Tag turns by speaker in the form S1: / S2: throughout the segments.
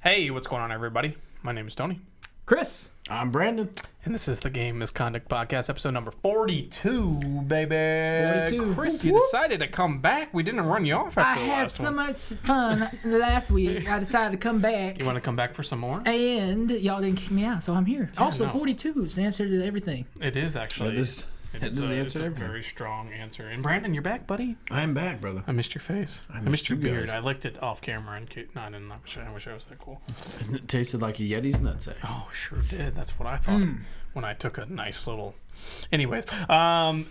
S1: Hey, what's going on, everybody? My name is Tony.
S2: Chris.
S3: I'm Brandon.
S1: And this is the Game Misconduct Podcast, episode number 42, baby.
S2: 42.
S1: Chris, you decided to come back. We didn't run you off after the last one.
S2: I had so much fun last week. I decided to come back.
S1: You want to come back for some more?
S2: And y'all didn't kick me out, so I'm here.
S1: Yeah,
S2: also,
S1: no.
S2: 42 is the answer to everything.
S1: It is, actually.
S3: It's
S1: a very strong answer. And Brandon, you're back, buddy?
S3: I'm back, brother.
S1: I missed your face.
S3: I
S1: missed your
S3: missed you
S1: beard.
S3: guys.
S1: I licked it off camera. And no, I didn't. I wish I was that cool.
S3: It tasted like a Yeti's nutsack.
S1: Oh, sure did. That's what I thought when I took a nice little... Anyways, John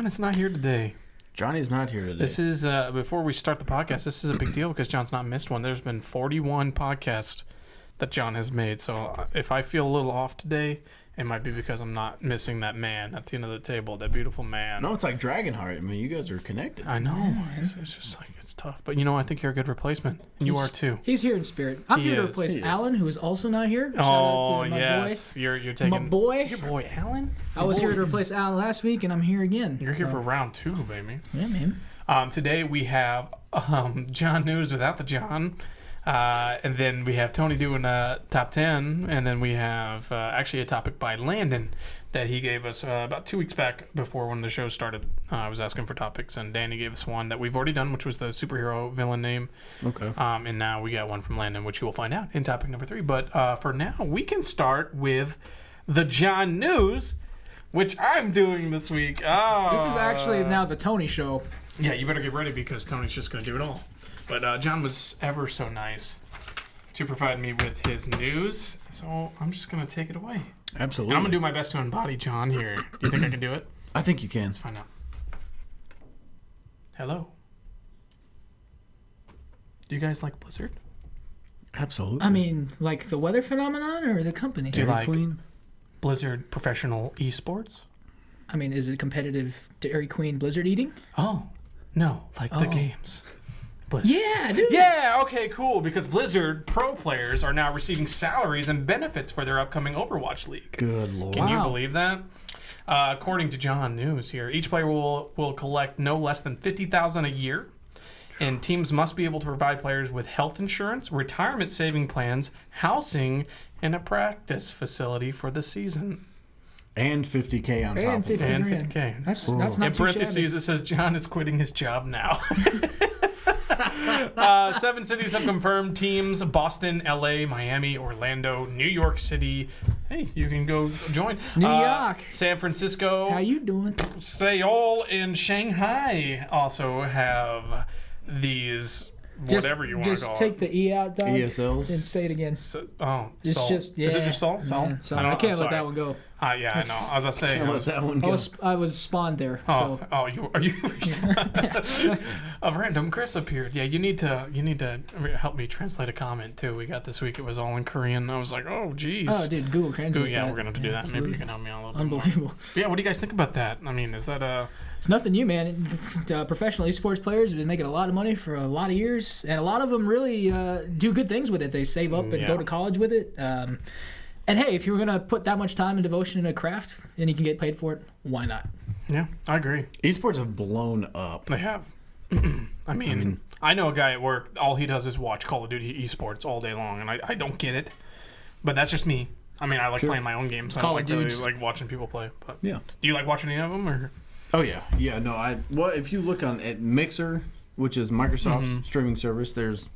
S1: is not here today.
S3: Johnny's not here today.
S1: This is, before we start the podcast, this is a big deal because John's not missed one. There's been 41 podcasts that John has made. So if I feel a little off today, it might be because I'm not missing that man at the end of the table, that beautiful man.
S3: No, it's like Dragonheart. I mean, you guys are connected.
S1: I know. It's just like, it's tough. But, I think you're a good replacement. And you are, too.
S2: He's here in spirit. I'm here to replace Alan, who is also not here. Shout out to my boy.
S1: You're taking...
S2: My boy.
S1: Your boy, Alan?
S2: I was here to replace Alan last week, and I'm here again.
S1: You're here for round 2, baby.
S2: Yeah, man.
S1: Today we have John News without the John. And then we have Tony doing top 10. And then we have actually a topic by Landon that he gave us about 2 weeks back before when the show started. I was asking for topics, and Danny gave us one that we've already done, which was the superhero villain name.
S3: Okay.
S1: And now we got one from Landon, which you will find out in topic number 3. But for now, we can start with the John News, which I'm doing this week.
S2: This is actually now the Tony show.
S1: Yeah, you better get ready because Tony's just going to do it all. But John was ever so nice to provide me with his news, so I'm just going to take it away.
S3: Absolutely.
S1: And I'm going to do my best to embody John here. Do you think I can do it?
S3: I think you can.
S1: Let's find out. Hello. Do you guys like Blizzard?
S3: Absolutely.
S2: I mean, like the weather phenomenon or the company?
S1: Do you
S3: Dairy
S1: like
S3: Queen?
S1: Blizzard professional esports?
S2: I mean, is it competitive Dairy Queen Blizzard eating?
S1: Oh, no, like the games. Blizzard.
S2: Yeah, dude.
S1: Yeah, okay, cool. Because Blizzard pro players are now receiving salaries and benefits for their upcoming Overwatch League.
S3: Good Lord.
S1: Can you believe that? According to John News here, each player will collect no less than $50,000 a year, and teams must be able to provide players with health insurance, retirement saving plans, housing, and a practice facility for the season.
S3: And $50K on top
S2: And
S3: of it.
S2: 50
S1: And
S2: grand.
S1: 50K.
S2: That's not
S1: In
S2: too
S1: parentheses,
S2: shabby.
S1: it says John is quitting his job now. 7 cities have confirmed teams: Boston, LA, Miami, Orlando, New York City. Hey, you can go join.
S2: New York.
S1: San Francisco,
S2: How you doing?
S1: Seoul, and Shanghai also have these, whatever you want to
S2: Just
S1: call
S2: take
S1: it.
S2: the E out, dog.
S3: ESLs.
S2: And say it again.
S1: It's
S2: Seoul.
S1: just, is it just Seoul? Seoul?
S2: Yeah, I can't let that one go.
S1: Yeah, I know. I was about to say.
S3: Can't let that one go.
S2: I was spawned there. So.
S1: Are you a random Chris appeared? Yeah, you need to help me translate a comment too. We got this week. It was all in Korean. I was like, oh geez.
S2: Oh, dude, Google Translate.
S1: Yeah,
S2: that.
S1: we're gonna have to do that.
S2: Absolutely.
S1: Maybe you can help me out a little
S2: Unbelievable.
S1: bit more. Yeah, what do you guys think about that? I mean, is that
S2: It's nothing new, man. Professional esports players have been making a lot of money for a lot of years, and a lot of them really do good things with it. They save up and go to college with it. And hey, if you were gonna put that much time and devotion in a craft, and you can get paid for it, why not?
S1: Yeah, I agree.
S3: Esports have blown up.
S1: They have. I mean, I know a guy at work. All he does is watch Call of Duty esports all day long, and I don't get it. But that's just me. I mean, I like playing my own games. I don't like really like watching people play. But
S3: Yeah.
S1: do you like watching any of them or?
S3: Oh, yeah. Yeah, no, well, if you look at Mixer, which is Microsoft's streaming service, there's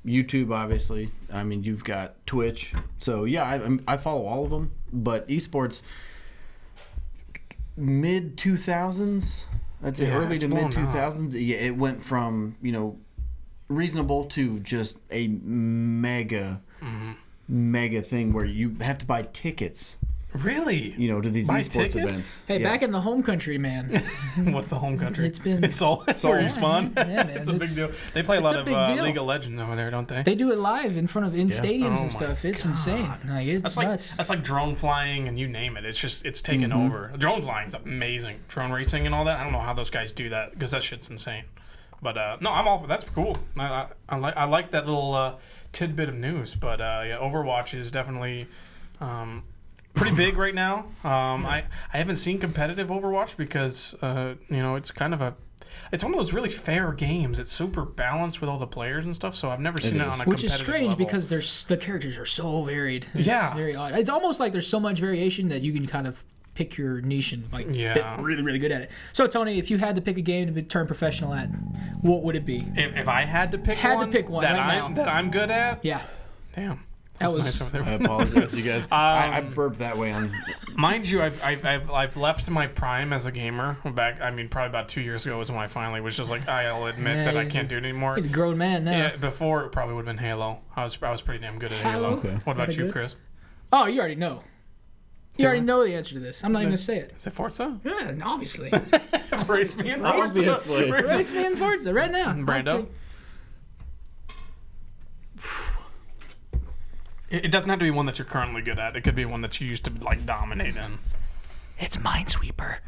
S3: YouTube, obviously. I mean, you've got Twitch. So, yeah, I follow all of them. But esports, mid-2000s, I'd say early to mid-2000s, yeah, it went from, reasonable to just a mega thing where you have to buy tickets.
S1: Really?
S3: To these
S1: Buy
S3: esports
S1: tickets?
S3: events.
S2: Hey, back in the home country, man.
S1: What's the home country?
S2: It's been
S1: Seoul. Where you spawn.
S2: Yeah, man.
S1: It's a big deal. They play a lot of
S2: big deal.
S1: League of Legends over there, don't they?
S2: They do it live in front of stadiums
S1: Oh
S2: and stuff.
S1: my
S2: It's
S1: God.
S2: insane. Like it's nuts.
S1: That's like drone flying and you name it. It's taken over. Drone flying is amazing. Drone racing and all that. I don't know how those guys do that because that shit's insane. But no, I'm all for that's cool. I like that little tidbit of news. But yeah, Overwatch is definitely pretty big right now. I haven't seen competitive Overwatch because it's kind of it's one of those really fair games. It's super balanced with all the players and stuff. So I've never seen it on a
S2: which
S1: competitive
S2: is strange
S1: level.
S2: because the characters are so varied. It's very odd. It's almost like there's so much variation that you can kind of pick your niche and get really, really good at it. So Tony, if you had to pick a game to turn professional at, what would it be?
S1: If I had to pick one that I'm good at,
S2: yeah,
S1: damn.
S2: That was
S1: nice over there.
S3: I apologize, you guys. I burped that way on.
S1: Mind you, I've left my prime as a gamer back. I mean, probably about 2 years ago was when I finally was just like, I'll admit that I can't do it anymore.
S2: He's a grown man now.
S1: Yeah, before it probably would have been Halo. I was pretty damn good at Halo.
S3: Okay.
S1: What about you, Chris?
S2: Oh, you already know. You already know the answer to this. I'm not even gonna say it.
S1: Is it Forza?
S2: Yeah, obviously.
S1: Race me in Forza.
S3: Obviously.
S2: Race me in Forza right now.
S1: Brando. It doesn't have to be one that you're currently good at. It could be one that you used to dominate in.
S2: It's Minesweeper.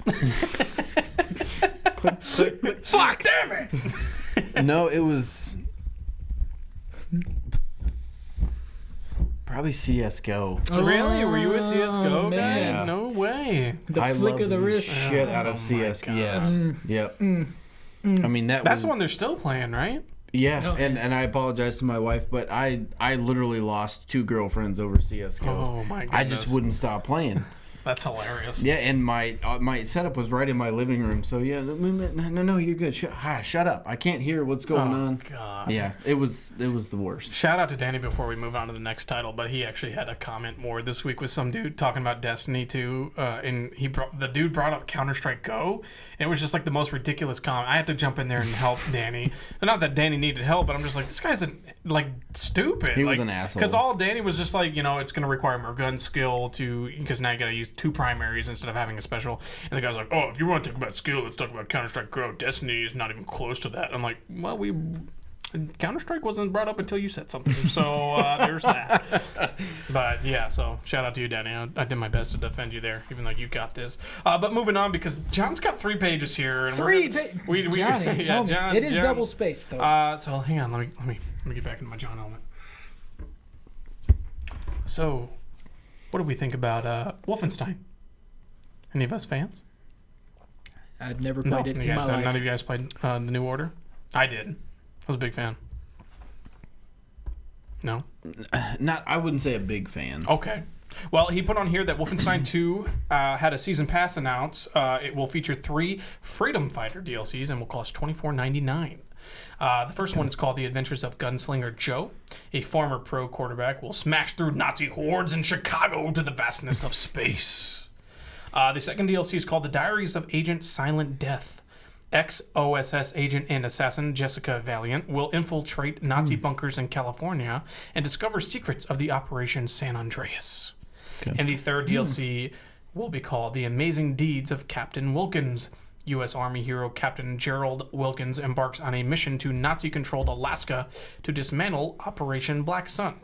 S3: Click.
S1: Fuck! Damn it!
S3: No, it was probably CS:GO.
S1: Oh, really? Were you a CS:GO guy?
S3: man.
S1: No way.
S2: The flick of the wrist.
S3: Shit out of CS:GO. Yes. Yep. I mean
S1: That's the one they're still playing, right?
S3: Yeah,
S2: Oh.
S3: and I apologize to my wife, but I literally lost 2 girlfriends over CS:GO.
S1: Oh my goodness.
S3: I just wouldn't stop playing.
S1: That's hilarious.
S3: Yeah, and my setup was right in my living room, so yeah, no, you're good. Shut up. I can't hear what's going on.
S1: God.
S3: Yeah, it was the worst.
S1: Shout out to Danny before we move on to the next title, but he actually had a comment more this week with some dude talking about Destiny 2, and the dude brought up Counter-Strike Go, and it was just like the most ridiculous comment. I had to jump in there and help Danny. Not that Danny needed help, but I'm just like, this guy's stupid.
S3: He was an asshole.
S1: Because all Danny was just like, it's going to require more gun skill because now you got to use 2 primaries instead of having a special. And the guy's like, oh, if you want to talk about skill, let's talk about Counter-Strike Go. Destiny is not even close to that. I'm like, well, Counter-Strike wasn't brought up until you said something, so there's that. But yeah, so shout out to you, Danny. I did my best to defend you there, even though you got this. But moving on, because John's got 3 pages here, and
S2: Johnny,
S1: yeah, John.
S2: It is
S1: John.
S2: double spaced though.
S1: So hang on, let me get back into my John element. So, what do we think about Wolfenstein? Any of us fans?
S2: I've never played it in my life.
S1: None of you guys played the New Order? I did. I was a big fan. No?
S3: I wouldn't say a big fan.
S1: Okay. Well, he put on here that Wolfenstein 2 had a season pass announced. It will feature 3 Freedom Fighter DLCs and will cost $24.99. The first one is called The Adventures of Gunslinger Joe. A former pro quarterback will smash through Nazi hordes in Chicago to the vastness of space. The second DLC is called The Diaries of Agent Silent Death. Ex-OSS agent and assassin Jessica Valiant will infiltrate Nazi bunkers in California and discover secrets of the Operation San Andreas. Okay. And the third DLC will be called The Amazing Deeds of Captain Wilkins. U.S. Army hero Captain Gerald Wilkins embarks on a mission to Nazi-controlled Alaska to dismantle Operation Black Sun.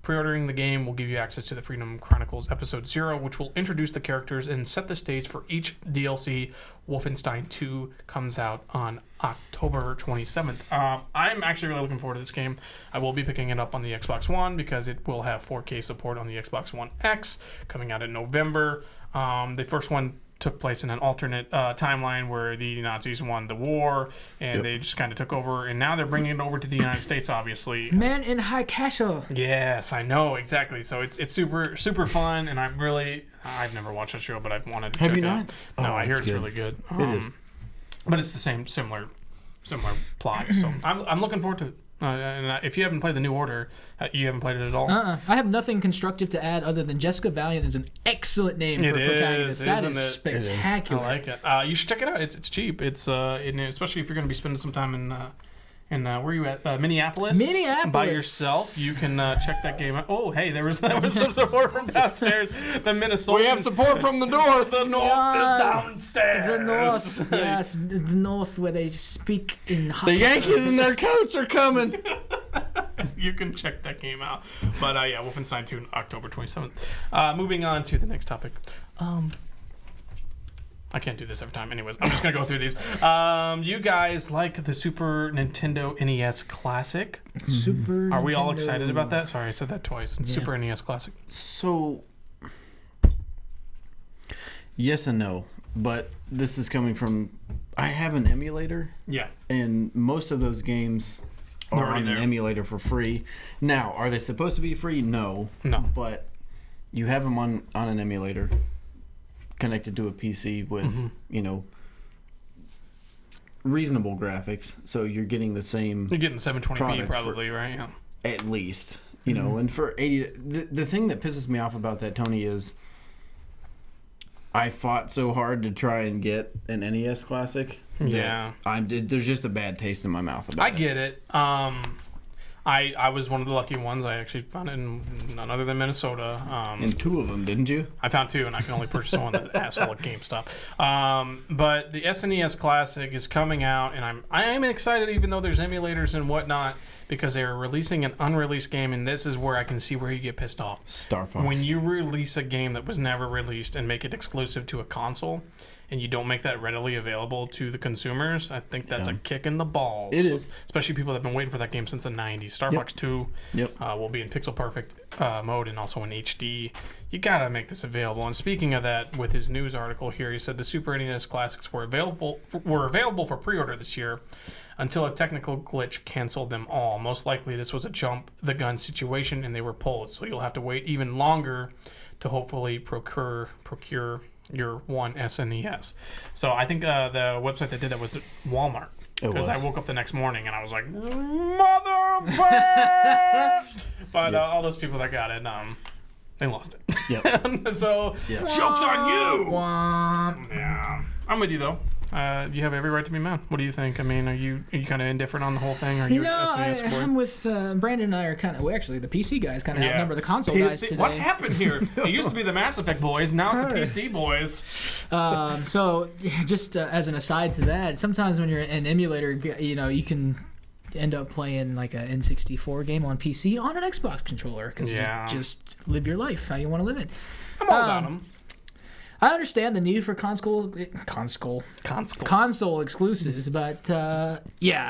S1: Pre-ordering the game will give you access to the Freedom Chronicles Episode 0, which will introduce the characters and set the stage for each DLC. Wolfenstein 2 comes out on October 27th. I'm actually really looking forward to this game. I will be picking it up on the Xbox One because it will have 4K support on the Xbox One X coming out in November. The first one took place in an alternate timeline where the Nazis won the war and they just kind of took over, and now they're bringing it over to the United States, obviously.
S2: Man in High Castle.
S1: Yes, I know, exactly. So it's super fun, and I've never watched that show, but I've wanted to check it out.
S3: Have you not?
S1: No, I hear it's really good.
S3: It is.
S1: But it's the similar plot, so I'm looking forward to it. And if you haven't played The New Order, you haven't played it at all?
S2: I have nothing constructive to add other than Jessica Valiant is an excellent name for a protagonist. That is spectacular.
S1: I like it. You should check it out. It's cheap. It's especially if you're going to be spending some time in where are you at? Minneapolis? By yourself. You can check that game out. Oh, hey, there was some support from downstairs. The Minnesota.
S3: We have support from the north.
S1: The north is downstairs.
S2: The north, yes, the north where they speak in hot.
S3: The Yankees and their coach are coming.
S1: You can check that game out. But yeah, Wolfenstein 2, October 27th. Moving on to the next topic. I can't do this every time. Anyways, I'm just going to go through these. You guys like the Super Nintendo NES Classic? Are we all excited about that? Sorry, I said that twice. Yeah. Super NES Classic.
S3: So, yes and no. But this is coming from... I have an emulator.
S1: Yeah.
S3: And most of those games are on an emulator for free. Now, are they supposed to be free? No. But you have them on an emulator connected to a PC with, reasonable graphics. So you're getting the same.
S1: You're getting 720p probably, right? Yeah.
S3: At least. And for 80, the thing that pisses me off about that, Tony, is I fought so hard to try and get an NES Classic.
S1: Yeah.
S3: There's just a bad taste in my mouth about it.
S1: I get it. I was one of the lucky ones. I actually found it in none other than Minnesota.
S3: And 2 of them, didn't you?
S1: I found 2, and I can only purchase one. That asshole at GameStop. But the SNES Classic is coming out, and I am excited, even though there's emulators and whatnot, because they're releasing an unreleased game, and this is where I can see where you get pissed off.
S3: Star Fox.
S1: When you release a game that was never released and make it exclusive to a console, and you don't make that readily available to the consumers, I think that's a kick in the balls.
S3: It is.
S1: Especially people that have been waiting for that game since the 90s. Star Fox 2 will be in pixel perfect mode and also in HD. You gotta make this available. And speaking of that, with his news article here, he said the Super NES Classics were available for pre-order this year until a technical glitch canceled them all. Most likely this was a jump the gun situation and they were pulled. So you'll have to wait even longer to hopefully procure your one SNES. So I think the website that did that was Walmart. Because I woke up the next morning and I was like, motherfucker! But all those people that got it, they lost it.
S3: Yep.
S1: So, joke's on you! Yeah. I'm with you, though. You have every right to be mad. What do you think? I mean, are you kind of indifferent on the whole thing? Are you
S2: I'm with Brandon and I are kind of. Well, actually, the PC guys kind of outnumber the console guys today.
S1: What happened here? It used to be the Mass Effect boys. Now it's the PC boys.
S2: So, just as an aside to that, sometimes when you're an emulator, you can end up playing like an N64 game on PC on an Xbox controller because you just live your life how you want to live it.
S1: I'm all about them.
S2: I understand the need for console exclusives, but I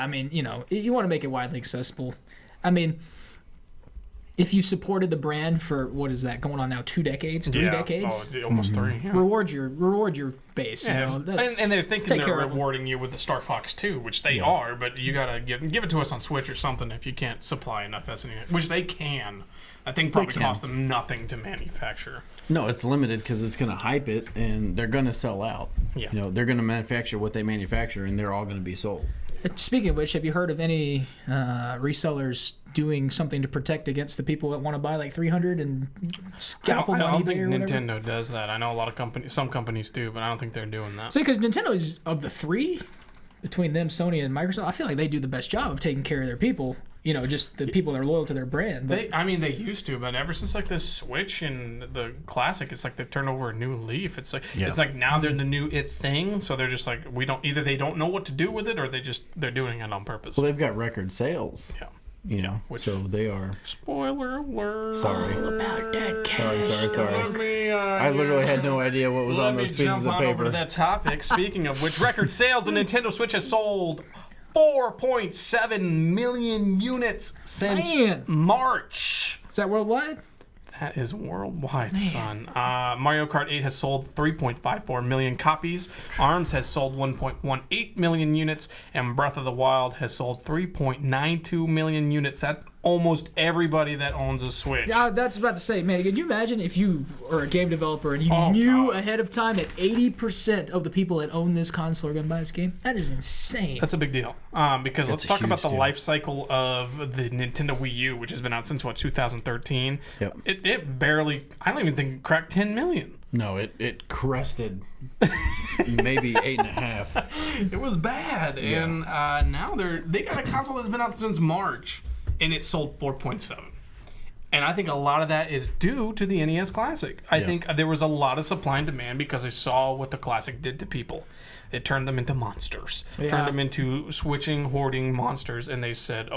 S2: mean, you want to make it widely accessible. I mean, if you supported the brand for what is that going on now, 2 decades, 3 decades,
S1: almost 3. Yeah.
S2: Reward your base.
S1: Yeah, and they're thinking they're rewarding you with the Star Fox 2, which they are, but you gotta give it to us on Switch or something if you can't supply enough SNES, which they can. I think probably cost them nothing to manufacture.
S3: No, it's limited because it's going to hype it, and they're going to sell out.
S1: Yeah.
S3: They're going to manufacture what they manufacture, and they're all going to be sold.
S2: Speaking of which, have you heard of any resellers doing something to protect against the people that want to buy like 300 and scalp them on eBay or whatever?
S1: I don't think Nintendo does that. I know a lot of some companies do, but I don't think they're doing that.
S2: So because Nintendo is, of the 3, between them, Sony, and Microsoft, I feel like they do the best job of taking care of their people. Just the people that are loyal to their brand. But
S1: they used to, but ever since like the Switch and the Classic, it's like they've turned over a new leaf. It's like now they're the new it thing, so they're just like they don't know what to do with it, or they're doing it on purpose.
S3: Well, they've got record sales.
S1: Yeah.
S3: So they are.
S1: Spoiler alert.
S3: Sorry.
S2: All about that cash.
S3: Sorry. I literally had no idea what was on those pieces of paper.
S1: Let me jump on over to that topic. Speaking of which, record sales, the Nintendo Switch has sold 4.7 million units since March.
S2: Is that worldwide?
S1: That is worldwide, son. Mario Kart 8 has sold 3.54 million copies. ARMS has sold 1.18 million units. And Breath of the Wild has sold 3.92 million units. That's almost everybody that owns a Switch.
S2: Yeah, that's about to say, man, could you imagine if you were a game developer and you knew ahead of time that 80% of the people that own this console are going to buy this game? That is insane.
S1: That's a big deal. Because let's talk about the life cycle of the Nintendo Wii U, which has been out since, 2013?
S3: Yep.
S1: It barely, I don't even think it cracked 10 million.
S3: No, it crested maybe 8.5.
S1: It was bad. Yeah. And now they got a console that's been out since March. And it sold 4.7. And I think a lot of that is due to the NES Classic. I think there was a lot of supply and demand because they saw what the Classic did to people. It turned them into monsters. Turned them into switching, hoarding monsters. And they said,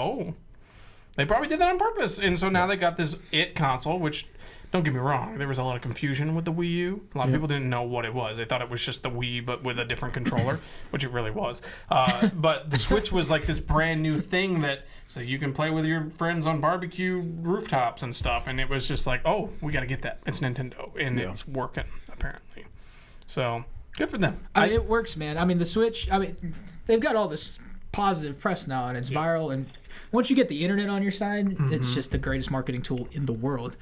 S1: they probably did that on purpose. And so now they got this console, which, don't get me wrong, there was a lot of confusion with the Wii U. A lot of people didn't know what it was. They thought it was just the Wii, but with a different controller, which it really was. But the Switch was like this brand new thing that so you can play with your friends on barbecue rooftops and stuff. And it was just like, we got to get that. It's Nintendo. And it's working, apparently. So Good for them.
S2: I mean, it works, man. I mean, the Switch, they've got all this positive press now, and it's viral. And once you get the internet on your side, it's just the greatest marketing tool in the world.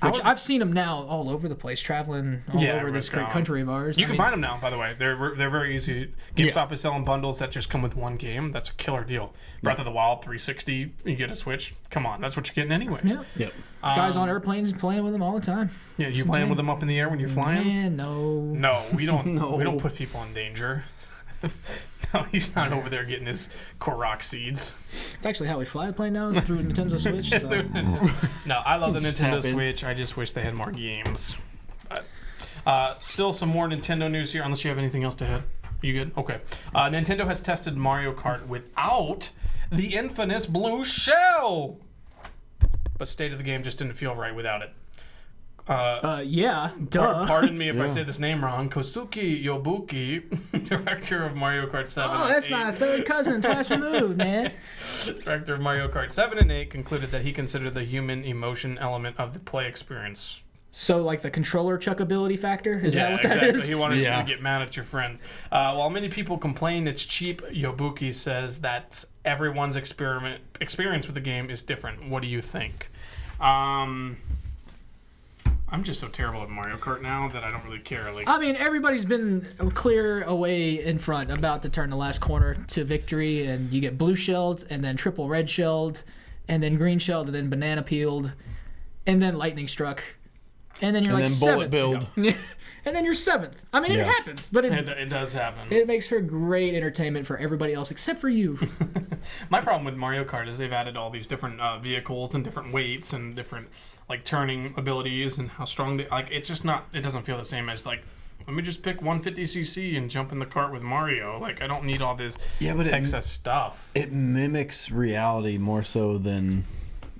S2: Which I've seen them now all over the place, traveling all over this great country of ours.
S1: You can find them now, by the way. They're very easy. GameStop is selling bundles that just come with one game. That's a killer deal. Breath of the Wild 360, you get a Switch. Come on, that's what you're getting anyways.
S2: Yep. Guys on airplanes playing with them all the time.
S1: Yeah, you playing with them up in the air when you're flying?
S2: Man, no.
S1: No, we don't. We don't put people in danger. No, he's not over there getting his Korok seeds.
S2: It's actually how we fly the plane now, is through Nintendo Switch. So.
S1: No, I love the Nintendo Switch. I just wish they had more games. But, still some more Nintendo news here, unless you have anything else to add. You good? Okay. Nintendo has tested Mario Kart without the infamous blue shell, but state of the game just didn't feel right without it.
S2: Yeah, duh.
S1: Pardon me if I say this name wrong. Kosuke Yobuki, director of Mario Kart 7
S2: Oh, that's my third cousin, twice removed, man.
S1: Director of Mario Kart 7 and 8 concluded that he considered the human emotion element of the play experience.
S2: So, like the controller chuckability factor? Is that what that is?
S1: He wanted you to get mad at your friends. While many people complain it's cheap, Yobuki says that everyone's experience with the game is different. What do you think? I'm just so terrible at Mario Kart now that I don't really care.
S2: I mean, everybody's been clear away in front, about to turn the last corner to victory, and you get blue shelled, and then triple red shelled, and then green shelled, and then banana peeled, and then lightning struck, and then you're
S3: and
S2: like
S3: then bullet
S2: seventh.
S3: build.
S2: And then you're seventh. I mean, it happens, but
S1: it does happen.
S2: It makes for great entertainment for everybody else except for you.
S1: My problem with Mario Kart is they've added all these different vehicles and different weights and different turning abilities and how strong they it's just not. It doesn't feel the same as let me just pick 150cc and jump in the cart with Mario. I don't need all this excess stuff.
S3: It mimics reality more so than.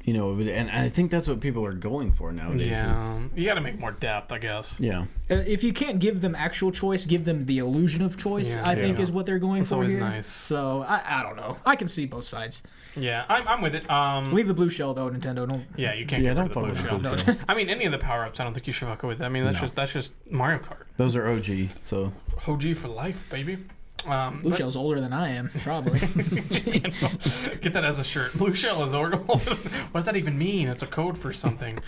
S3: And I think that's what people are going for nowadays.
S1: Yeah, you got to make more depth, I guess.
S3: Yeah.
S2: If you can't give them actual choice, give them the illusion of choice. I think is what they're going for
S1: always
S2: here.
S1: Nice.
S2: So I don't know. I can see both sides.
S1: Yeah, I'm with it.
S2: Leave the blue shell though, Nintendo. Don't.
S1: Yeah, you can't get rid of the blue shell.
S3: Blue shell.
S1: I mean, any of the power ups, I don't think you should fuck with. I mean, that's just Mario Kart.
S3: Those are OG. So
S1: OG for life, baby.
S2: Blue shell's older than I am, probably.
S1: Get that as a shirt. Blue shell is older. What does that even mean? It's a code for something.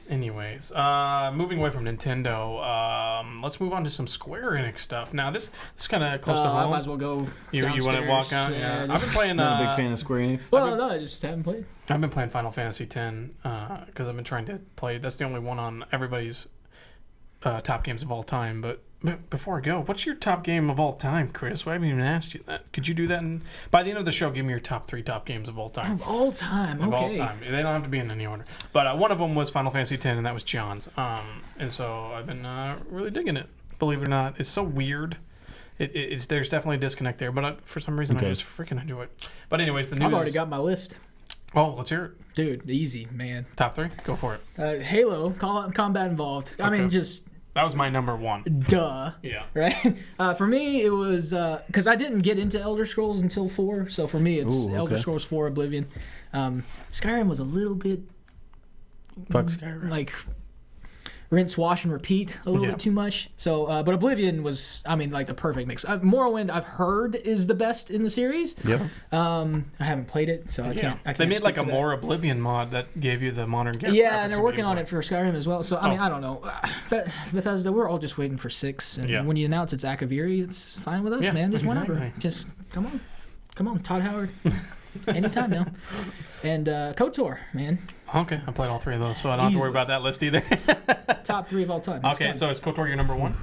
S1: Anyways, moving away from Nintendo, let's move on to some Square Enix stuff. Now, this is kind of close to home.
S2: I might as well go
S1: You want to walk out? Yeah. I've been playing...
S3: Not a big fan of Square Enix.
S2: Well, I just haven't played.
S1: I've been playing Final Fantasy X because I've been trying to play... That's the only one on everybody's top games of all time, but before I go, what's your top game of all time, Chris? I haven't even asked you that. Could you do that? And by the end of the show, give me your top 3 top games of all time.
S2: Of all time,
S1: Of all time. They don't have to be in any order. But one of them was Final Fantasy X, and that was John's. And so I've been really digging it. Believe it or not, it's so weird. There's definitely a disconnect there, but for some reason I just freaking enjoy it. But anyways, the news.
S2: I've already got my list.
S1: Oh, let's hear it.
S2: Dude, easy, man.
S1: Top 3? Go for it.
S2: Halo, combat involved. Okay. I mean, just...
S1: That was my number 1.
S2: Duh.
S1: Yeah.
S2: Right? For me, it was... Because I didn't get into Elder Scrolls until 4, so for me, it's Elder Scrolls 4 Oblivion. Skyrim was a little bit...
S3: Fuck Skyrim.
S2: Rinse, wash, and repeat a little bit too much. So, but Oblivion was, the perfect mix. Morrowind, I've heard, is the best in the series.
S3: Yep.
S2: I haven't played it, so I can't.
S1: They made a more Oblivion mod that gave you the modern.
S2: Yeah, and they're working on it for Skyrim as well. So I don't know. Bethesda, we're all just waiting for 6, and when you announce it's Akaviri, it's fine with us, man. Just whenever. Just come on, Todd Howard. Anytime now. And KOTOR, man.
S1: Okay, I played all 3 of those, so I don't have to worry about that list either.
S2: Top 3 of all time.
S1: Okay, so is KOTOR your number 1?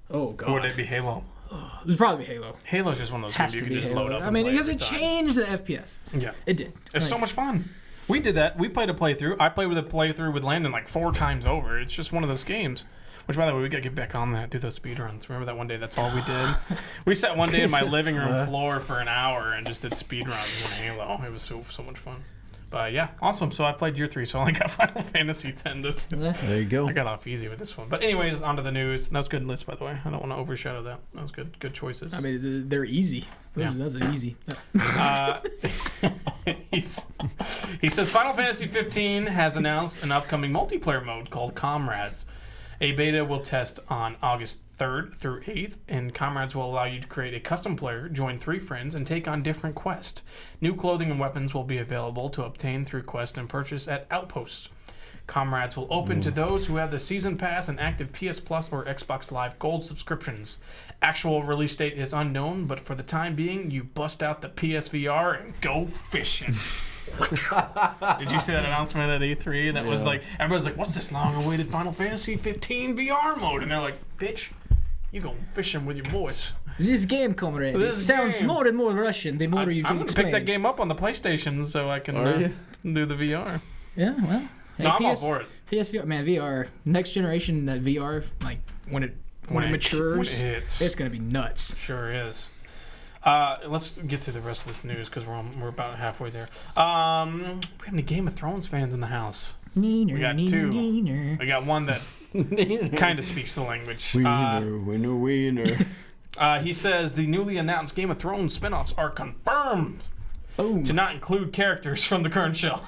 S2: Oh, God.
S1: Or would it be Halo?
S2: It would probably be Halo.
S1: Halo's just one of those games you can just load up.
S2: Because it changed the FPS.
S1: Yeah.
S2: It did.
S1: It's so much fun. We did that. We played a playthrough. I played with a playthrough with Landon 4 times over. It's just one of those games. Which, by the way, we got to get back on that, do those speedruns. Remember that one day? That's all we did. We sat one day in my living room floor for an hour and just did speedruns in Halo. It was so much fun. But yeah, awesome. So I played year 3, so I only got Final Fantasy X to do.
S3: There you go.
S1: I got off easy with this one. But anyways, on to the news. That was a good list, by the way. I don't want to overshadow that. That was good. Good choices.
S2: I mean, they're easy. Those are easy.
S1: He says Final Fantasy 15 has announced an upcoming multiplayer mode called Comrades. A beta will test on August 3rd through 8th, and Comrades will allow you to create a custom player, join 3 friends, and take on different quests. New clothing and weapons will be available to obtain through quest and purchase at Outposts. Comrades will open to those who have the Season Pass and active PS Plus or Xbox Live Gold subscriptions. Actual release date is unknown, but for the time being, you bust out the PSVR and go fishing. Did you see that announcement at E3? That was like, everybody's like, what's this long-awaited Final Fantasy 15 VR mode? And they're like, bitch, you go fishing with your boys.
S2: This game, comrade, it sounds more and more Russian the more you
S1: I'm going to pick that game up on the PlayStation so I can do the VR.
S2: Yeah, well. Hey,
S1: I'm all for it.
S2: PSVR, man, VR, next generation VR, like when it matures, it's going to be nuts.
S1: Sure is. Let's get to the rest of this news because we're about halfway there. We have any Game of Thrones fans in the house? We got 2. We got one that kind of speaks the language.
S3: Wiener.
S1: He says the newly announced Game of Thrones spinoffs are confirmed to not include characters from the current show.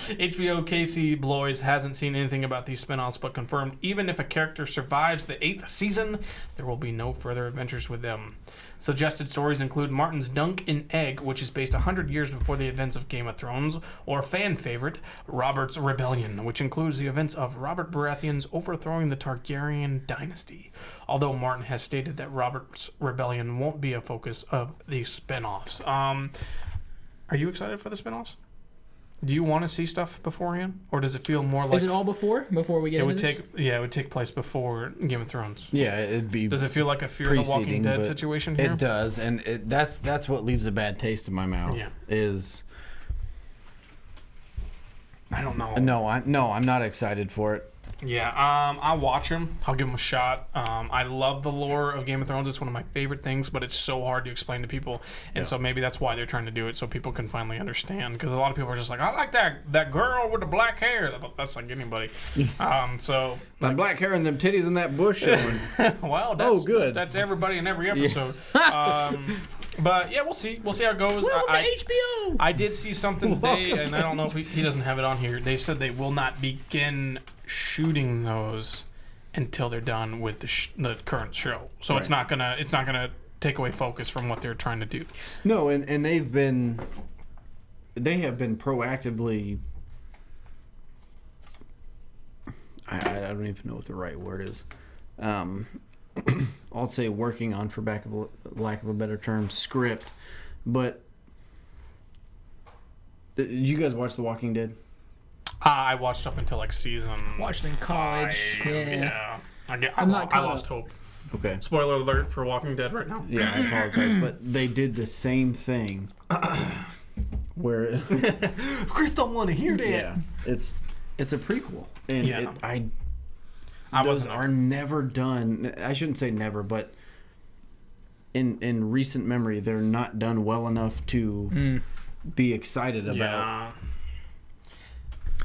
S1: HBO Casey Bloys hasn't seen anything about these spinoffs, but confirmed even if a character survives the 8th season, there will be no further adventures with them. Suggested stories include Martin's Dunk in Egg, which is based 100 years before the events of Game of Thrones, or fan favorite, Robert's Rebellion, which includes the events of Robert Baratheon's overthrowing the Targaryen dynasty. Although Martin has stated that Robert's Rebellion won't be a focus of the spin-offs. Are you excited for the spin-offs? Do you want to see stuff beforehand, or does it feel more like?
S2: Is it all before we get?
S1: It would take place before Game of Thrones.
S3: Yeah, it'd be.
S1: Does it feel like a Fear the Walking Dead situation here?
S3: It does, and that's what leaves a bad taste in my mouth.
S1: Yeah.
S3: Is.
S1: I don't know.
S3: No, I'm not excited for it.
S1: Yeah, I'll watch them. I'll give them a shot. I love the lore of Game of Thrones. It's one of my favorite things, but it's so hard to explain to people. And so maybe that's why they're trying to do it, so people can finally understand. Because a lot of people are just like, I like that girl with the black hair. That's like anybody. So
S3: that black hair and them titties and that bush showing.
S1: Well,
S3: good.
S1: That's everybody in every episode. But yeah, we'll see. We'll see how it goes.
S2: Welcome to HBO.
S1: I did see something today, and I don't know if he doesn't have it on here. They said they will not begin shooting those until they're done with the current show. So it's not gonna take away focus from what they're trying to do.
S3: No, and they have been proactively. I don't even know what the right word is. I'll say working on, for lack of a better term, script. But did you guys watch The Walking Dead?
S1: I watched up until like season.
S2: Watched in college.
S1: 5.
S2: Yeah.
S1: I lost hope.
S3: Okay.
S1: Spoiler alert for Walking Dead right now.
S3: Yeah, I apologize, but they did the same thing. Where
S1: Chris don't want to hear that.
S3: Yeah, it's a prequel, and those are never done. I shouldn't say never, but in recent memory, they're not done well enough to be excited about.
S1: Yeah.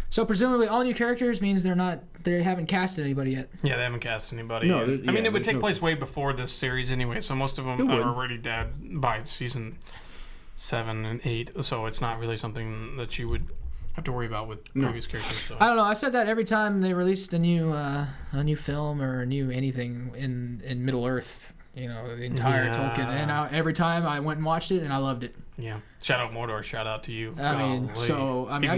S2: So presumably, all new characters means they haven't casted anybody yet.
S1: Yeah, they haven't cast anybody.
S3: No,
S1: yet. I mean, it would take place way before this series anyway, so most of them are already dead by season 7 and 8. So it's not really something that you would have to worry about with previous characters. So.
S2: I don't know. I said that every time they released a new film or a new anything in Middle Earth. You know, the entire Tolkien, and every time I went and watched it, and I loved it.
S1: Yeah, shout out Mordor, shout out to you.
S2: Even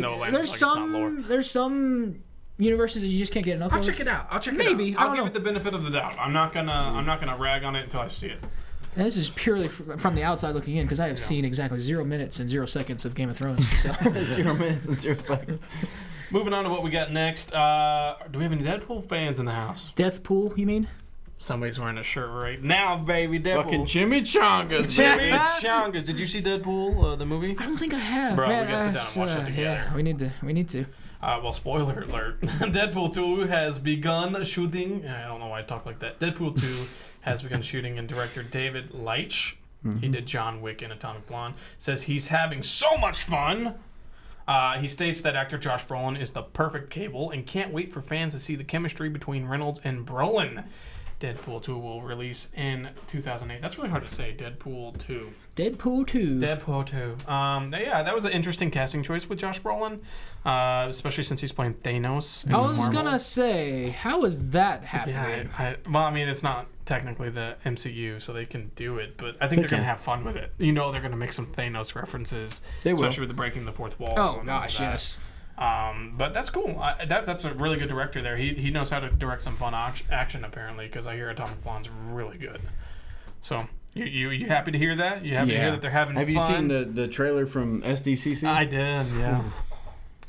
S2: though there's some universes that you just can't get enough of.
S1: I'll check it out.
S2: Maybe
S1: I'll give it the benefit of the doubt. I'm not gonna rag on it until I see it.
S2: And this is purely from the outside looking in, because I have seen exactly 0 minutes and 0 seconds of Game of Thrones. So.
S3: 0 minutes and 0 seconds.
S1: Moving on to what we got next. Do we have any Deadpool fans in the house?
S2: Deathpool, you mean?
S1: Somebody's wearing a shirt right now, baby. Deadpool.
S3: Fucking chimichangas, baby.
S1: Chimichangas. Did you see Deadpool, the movie?
S2: I don't think I have.
S1: Bro, we gotta sit down and watch that together.
S2: Yeah, we need to.
S1: Well, spoiler alert. Deadpool 2 has begun shooting. I don't know why I talk like that. Deadpool 2 has begun shooting, and director David Leitch, he did John Wick and Atomic Blonde, says he's having so much fun. He states that actor Josh Brolin is the perfect Cable and can't wait for fans to see the chemistry between Reynolds and Brolin. Deadpool 2 will release in 2008. That's really hard to say. Deadpool 2.
S2: Deadpool 2.
S1: Deadpool 2. Yeah, that was an interesting casting choice with Josh Brolin, especially since he's playing Thanos.
S2: I was gonna say, how is that happening?
S1: Yeah, well, I mean, it's not technically the MCU, so they can do it, but I think they're gonna have fun with it. You know, they're gonna make some Thanos references, especially with the breaking the fourth wall.
S2: Oh gosh, yes.
S1: But that's cool. That's a really good director there. He knows how to direct some fun action apparently, because I hear Atomic Blonde's really good. So you happy to hear that? You happy to hear that they're having fun?
S3: Have you seen the trailer from SDCC?
S1: I did. Yeah.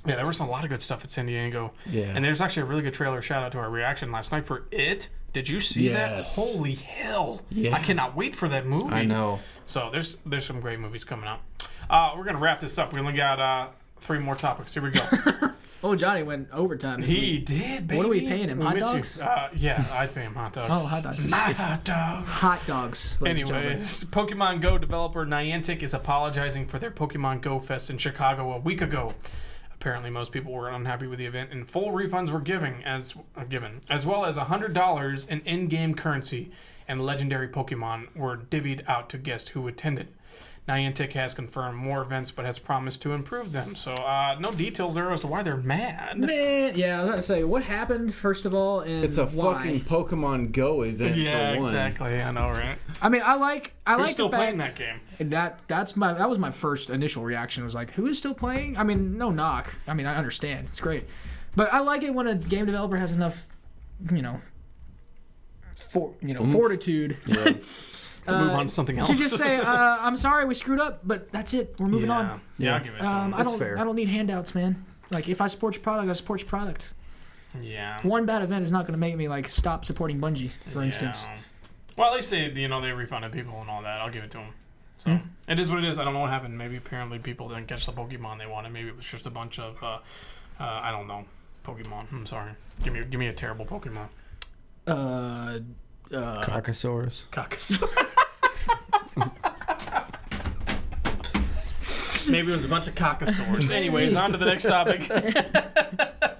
S1: Yeah, there was a lot of good stuff at San Diego. Yeah. And there's actually a really good trailer. Shout out to our reaction last night for It. Did you see that? Holy hell! Yeah. I cannot wait for that movie.
S3: I know.
S1: So there's some great movies coming up. We're gonna wrap this up. We only got 3 more topics. Here we go.
S2: Oh, Johnny went overtime this week.
S1: He did, baby.
S2: What are we paying him? Hot dogs?
S1: Yeah, I'd pay him hot dogs.
S2: Oh, hot dogs.
S1: My hot dogs.
S2: Hot dogs.
S1: Anyways, Pokemon Go developer Niantic is apologizing for their Pokemon Go Fest in Chicago a week ago. Apparently, most people were unhappy with the event, and full refunds were given, as well as $100 in in-game currency, and legendary Pokemon were divvied out to guests who attended. Niantic has confirmed more events, but has promised to improve them. So, no details there as to why they're mad.
S2: Man, yeah, I was going to say, what happened, first of all, and
S3: it's a
S2: why?
S3: fucking Pokemon Go event for one.
S1: Yeah, exactly. I know, right?
S2: I mean, I like
S1: still
S2: the
S1: playing
S2: fact
S1: that game.
S2: That was my first initial reaction. Was like, who is still playing? I mean, no knock. I mean, I understand. It's great. But I like it when a game developer has enough, fortitude. Yeah.
S1: To move on to something else.
S2: To just say, I'm sorry, we screwed up, but that's it. We're moving on.
S1: Yeah, I'll give it to him.
S2: That's fair. I don't need handouts, man. Like, if I support your product, I support your product.
S1: Yeah.
S2: One bad event is not going to make me, stop supporting Bungie, for instance.
S1: Well, at least they refunded people and all that. I'll give it to them. So, It is what it is. I don't know what happened. Maybe apparently people didn't catch the Pokemon they wanted. Maybe it was just a bunch of, I don't know, Pokemon. I'm sorry. Give me a terrible Pokemon.
S3: Caucasaurus.
S1: Maybe it was a bunch of caucasaurs. Anyways, on to the next topic. The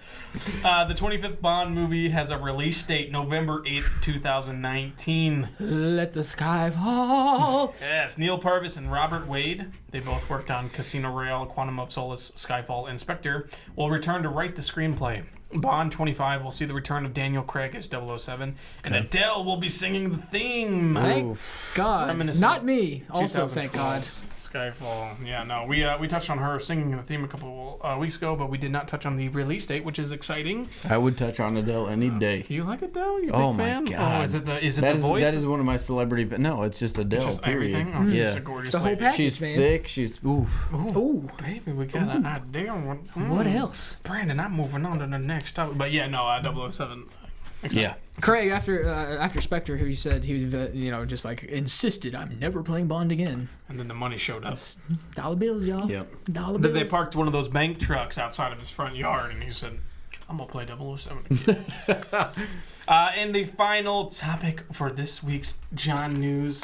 S1: 25th Bond movie has a release date, November 8th, 2019.
S2: Let the sky fall.
S1: Yes, Neil Purvis and Robert Wade, they both worked on Casino Royale, Quantum of Solace, Skyfall, and Spectre, will return to write the screenplay. Bond 25 will see the return of Daniel Craig as 007, and Adele will be singing the theme.
S2: Thank God. Not me. Also, thank God.
S1: Skyfall. Yeah, no, we touched on her singing the theme a couple weeks ago, but we did not touch on the release date, which is exciting.
S3: I would touch on Adele any day.
S1: You like Adele? You a big fan?
S3: My God.
S1: Oh, is it the voice?
S3: That is one of my celebrity. But no, it's just Adele. It's just
S1: period. Everything. Oh,
S3: yeah,
S1: she's a gorgeous
S2: the whole
S1: lady.
S2: package,
S3: she's
S2: man.
S3: thick. She's
S2: ooh,
S1: baby, we got an idea.
S2: What else?
S1: Brandon, I'm moving on to the next topic. But yeah, no, 007.
S3: Yeah.
S2: Craig, after Spectre, he said he just insisted, I'm never playing Bond again.
S1: And then the money showed up.
S2: That's dollar bills, y'all.
S3: Yep.
S2: Dollar bills.
S1: Then they parked one of those bank trucks outside of his front yard, and he said, I'm going to play 007 again. And the final topic for this week's John News.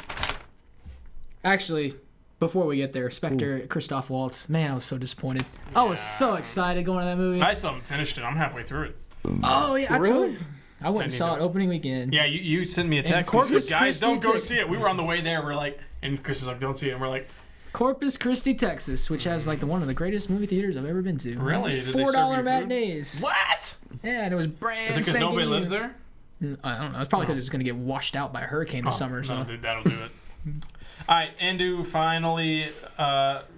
S2: Actually, before we get there, Spectre, Christoph Waltz. Man, I was so disappointed. Yeah. I was so excited going to that movie.
S1: I still haven't finished it. I'm halfway through it.
S2: Oh, yeah.
S3: Really?
S2: I went and saw it opening weekend.
S1: Yeah, you sent me a text. And said, guys, don't go see it. We were on the way there. We're like, and Chris is like, don't see it. And we're like,
S2: Corpus Christi, Texas, which has one of the greatest movie theaters I've ever been to.
S1: Really?
S2: $4 matinees.
S1: What?
S2: Yeah, and it was brand
S1: Is it because nobody lives there?
S2: I don't know. It's probably because it's going to get washed out by a hurricane this summer. So.
S1: That'll do it. All right, and to finally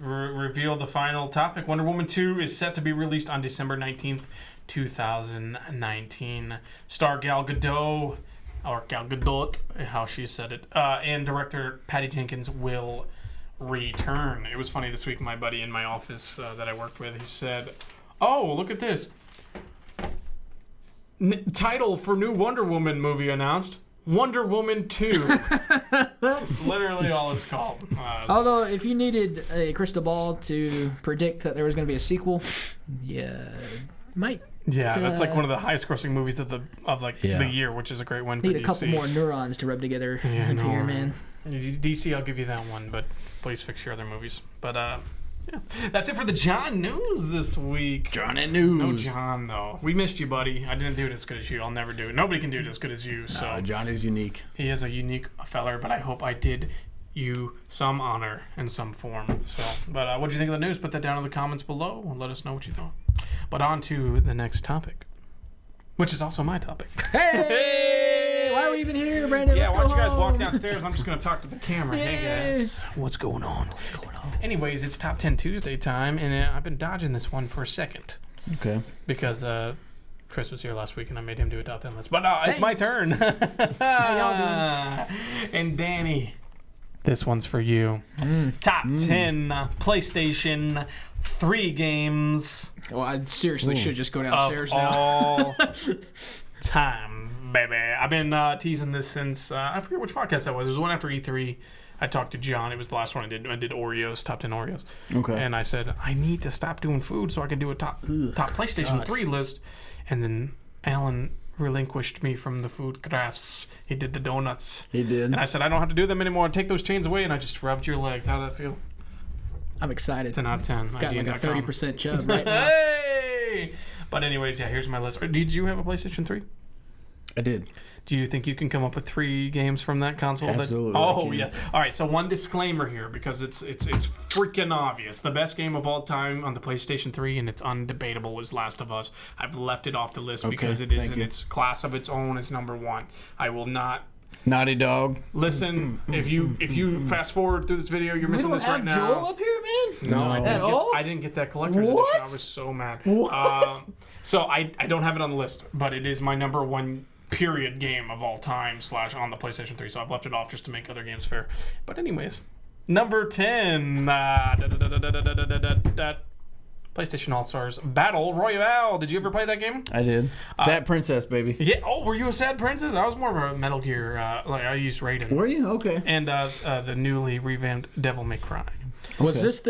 S1: reveal the final topic, Wonder Woman 2 is set to be released on December 19th, 2019. Star Gal Gadot, or Gal Gadot, how she said it, and director Patty Jenkins will return. It was funny this week, my buddy in my office that I worked with, he said, oh, look at this. Title for new Wonder Woman movie announced, Wonder Woman 2. Literally all it's called.
S2: Although, if you needed a crystal ball to predict that there was going to be a sequel, might.
S1: Yeah, that's like one of the highest grossing movies of the year, which is a great one for DC.
S2: Need a couple more neurons to rub together here, man.
S1: DC, I'll give you that one, but please fix your other movies. But Yeah. That's it for the John news this week.
S3: John and news.
S1: No John, though. We missed you, buddy. I didn't do it as good as you. I'll never do it. Nobody can do it as good as you. So
S3: John is unique.
S1: He is a unique feller, but I hope I did you some honor in some form. So, but what do you think of the news? Put that down in the comments below and let us know what you thought. But on to the next topic, which is also my topic.
S2: Hey! Why are we even here, Brandon?
S1: Yeah,
S2: Let's
S1: why don't
S2: go
S1: you guys walk
S2: home.
S1: downstairs? I'm just going to talk to the camera. Hey, guys. What's going on? What's going on? Anyways, it's Top 10 Tuesday time, and I've been dodging this one for a second.
S3: Okay.
S1: Because Chris was here last week, and I made him do a Top 10 list. But it's my turn.
S2: How y'all doing?
S1: And Danny, this one's for you. Top 10 PlayStation 3 games.
S2: Well, I seriously should just go downstairs
S1: of
S2: now.
S1: all time, baby. I've been teasing this since I forget which podcast that was. It was one after E3. I talked to John. It was the last one I did. I did Oreos, top 10 Oreos.
S3: Okay.
S1: And I said I need to stop doing food so I can do a top PlayStation 3 list. And then Alan relinquished me from the food crafts. He did the donuts.
S3: He did.
S1: And I said I don't have to do them anymore. Take those chains away. And I just rubbed your leg. How did that feel?
S2: I'm excited.
S1: 10 out of 10.
S2: Got like a 30% chub right now.
S1: Hey! But anyways, yeah, here's my list. Did you have a PlayStation 3?
S3: I did.
S1: Do you think you can come up with 3 games from that console?
S3: Absolutely.
S1: Oh, yeah. All right, so one disclaimer here because it's freaking obvious. The best game of all time on the PlayStation 3, and it's undebatable, is Last of Us. I've left it off the list because it is in its class of its own. It's number 1. I will not...
S3: Naughty Dog.
S1: Listen, if you fast forward through this video, you're missing this right now.
S2: Joel up here, man?
S1: No,
S2: No.
S1: I didn't get that collector's edition. I was so mad. So I don't have it on the list, but it is my number 1 period game of all time / on the PlayStation 3. So I've left it off just to make other games fair. But anyways, number 10, PlayStation All-Stars Battle Royale. Did you ever play that game?
S3: I did. Fat Princess, baby.
S1: Yeah. Oh, were you a Sad Princess? I was more of a Metal Gear. Like I used Raiden.
S3: Were you? Okay.
S1: And the newly revamped Devil May Cry.
S2: Was this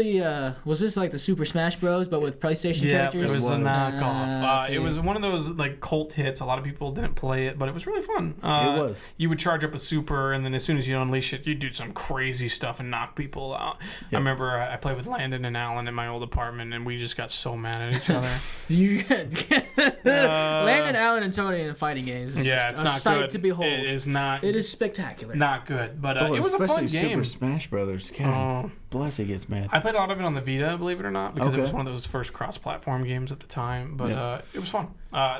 S2: like the Super Smash Bros. But with PlayStation characters?
S1: Yeah, it was the knockoff.
S2: See.
S1: It was one of those like cult hits. A lot of people didn't play it, but it was really fun.
S3: It was.
S1: You would charge up a super, and then as soon as you unleash it, you'd do some crazy stuff and knock people out. Yep. I remember I played with Landon and Alan in my old apartment, and we just got so mad at each other.
S2: Landon, Alan, and Tony in fighting games. Is
S1: Yeah,
S2: just
S1: it's
S2: a
S1: not
S2: sight
S1: good.
S2: to behold.
S1: It is not.
S2: It is spectacular.
S1: Not good, but it was a fun
S3: especially
S1: game.
S3: Super Smash Brothers. God, bless, he gets mad.
S1: I played a lot of it on the Vita, believe it or not, because it
S3: Okay.
S1: was one of those first cross-platform games at the time. But it was fun.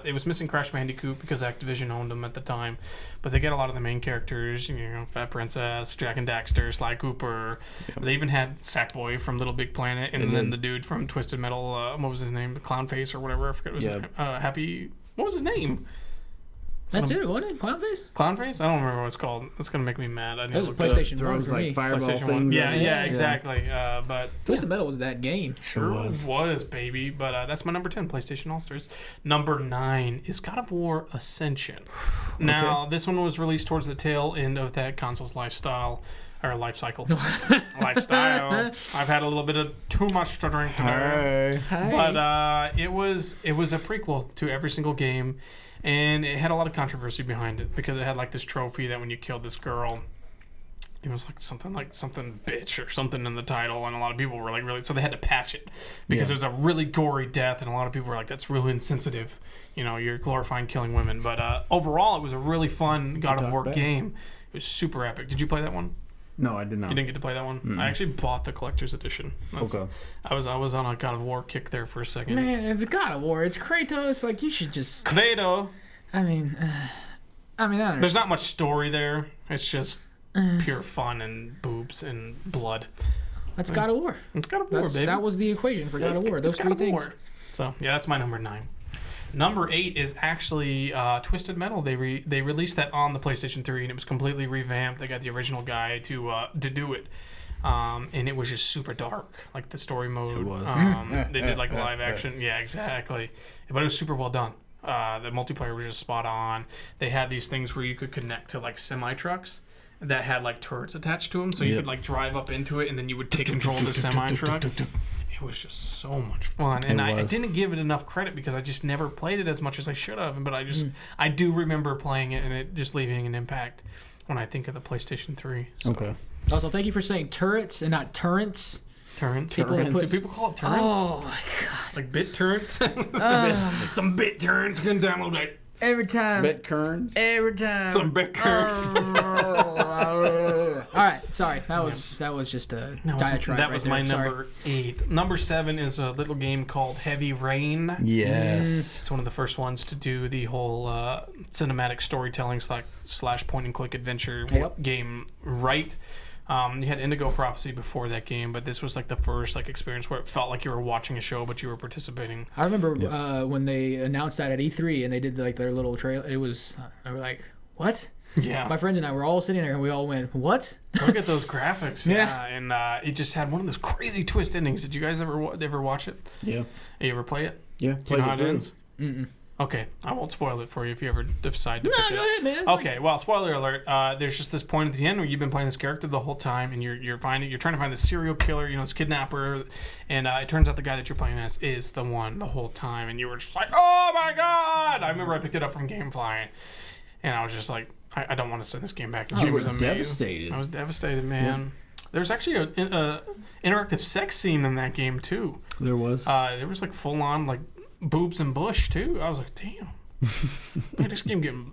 S1: It was missing Crash Bandicoot because Activision owned them at the time. But they get a lot of the main characters, Fat Princess, Jack and Daxter, Sly Cooper. Yep. They even had Sackboy from Little Big Planet, and then the dude from Twisted Metal. What was his name? Clownface or whatever. I forget what his name. Happy. What was his name?
S2: That's it, wasn't it? Clownface?
S1: Clownface? I don't remember what it's called. That's gonna make me mad.
S2: That was PlayStation 1
S3: throws
S2: for
S3: like
S2: me.
S3: fireball
S1: PlayStation
S3: things.
S1: 1. Yeah, exactly. But
S2: Twisted Metal was that game.
S1: Sure was, baby. But that's my number 10, PlayStation All-Stars. Number 9 is God of War Ascension. Now, this one was released towards the tail end of that console's lifestyle. Or life cycle. Lifestyle. I've had a little bit of too much to drink today.
S3: Hi.
S1: But it was a prequel to every single game. And it had a lot of controversy behind it because it had like this trophy that when you killed this girl, it was like something bitch or something in the title, and a lot of people were like really, so they had to patch it because it was a really gory death, and a lot of people were like, that's really insensitive, you're glorifying killing women. But overall, it was a really fun God of War game. It was super epic. Did you play that one?
S3: No, I did not.
S1: You didn't get to play that one? I actually bought the collector's edition.
S3: Okay.
S1: I was on a God of War kick there for a second.
S2: Man, it's God of War. It's Kratos. Like, you should just...
S1: Kratos.
S2: I mean, I don't
S1: There's not much story there. It's just pure fun and boobs and blood.
S2: That's God of War.
S1: It's God of War, baby.
S2: That was the equation for God of War. Those 3 things.
S1: So, yeah, that's my number 9. Number 8 is actually Twisted Metal. They released that on the PlayStation 3, and it was completely revamped. They got the original guy to do it. And it was just super dark, like the story mode. It was. They did like live action. Yeah, exactly. But it was super well done. The multiplayer was just spot on. They had these things where you could connect to like semi-trucks that had like turrets attached to them, so you could like drive up into it, and then you would take control of the semi-truck. It was just so much fun, and I didn't give it enough credit because I just never played it as much as I should have. But I do remember playing it and it just leaving an impact when I think of the PlayStation 3. So.
S3: Okay.
S2: Also, thank you for saying turrets and not turrets.
S1: Turrets.
S2: People that put-
S1: Do people call it turrets?
S2: Oh my god!
S1: Like bit turrets? Some bit turrets can download it.
S2: Every time.
S3: Bitkerns.
S2: Every time.
S1: Some bit curves.
S2: All right, sorry. That was just a diatribe.
S1: That was
S2: right
S1: my
S2: there. Sorry.
S1: number 8. Number 7 is a little game called Heavy Rain.
S3: Yes.
S1: It's one of the first ones to do the whole cinematic storytelling slash point and click adventure game right. You had Indigo Prophecy before that game, but this was like the first experience where it felt like you were watching a show, but you were participating.
S2: I remember when they announced that at E3 and they did their little trailer. It was I was like, what?
S1: Yeah.
S2: My friends and I were all sitting there and we all went, what?
S1: Look at those graphics.
S2: Yeah.
S1: And it just had one of those crazy twist endings. Did you guys ever watch it?
S3: Yeah.
S1: You ever play it?
S3: Yeah.
S1: Do you know how it ends?
S2: Mm-mm.
S1: Okay, I won't spoil it for you if you ever decide to pick it.
S2: No, go ahead, man. It's
S1: Okay, well, spoiler alert. There's just this point at the end where you've been playing this character the whole time, and you're trying to find this serial killer, this kidnapper, and it turns out the guy that you're playing as is the one the whole time, and you were just like, oh my god! I remember I picked it up from GameFly, and I was just like, I don't want to send this game back. This game was amazing.
S3: Devastated.
S1: I was devastated, man. There's actually a interactive sex scene in that game too.
S3: There was.
S1: There was full on boobs and bush too. I was like, damn, man, this game getting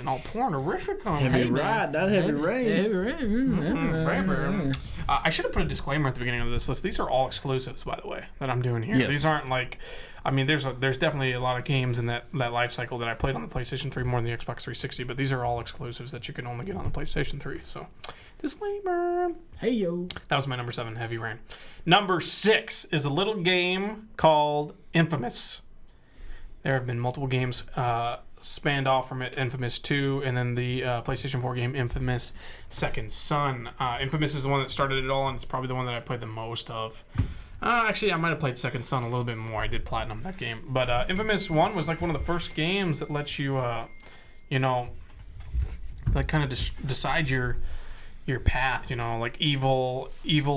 S1: all pornorific on
S3: Heavy
S1: me.
S3: ride, not heavy rain.
S2: Heavy rain.
S1: I should have put a disclaimer at the beginning of this list. These are all exclusives, by the way, that I'm doing here.
S3: Yes.
S1: These aren't there's definitely a lot of games in that life cycle that I played on the PlayStation 3 more than the Xbox 360, but these are all exclusives that you can only get on the PlayStation 3. So, disclaimer.
S2: Hey yo.
S1: That was my number 7, Heavy Rain. Number 6 is a little game called Infamous. There have been multiple games spanned off from it. Infamous 2, and then the PlayStation 4 game Infamous Second Son. Infamous is the one that started it all, and it's probably the one that I played the most of. Actually, I might have played Second Son a little bit more. I did platinum that game. But Infamous 1 was one of the first games that lets you, kind of decide your path, evil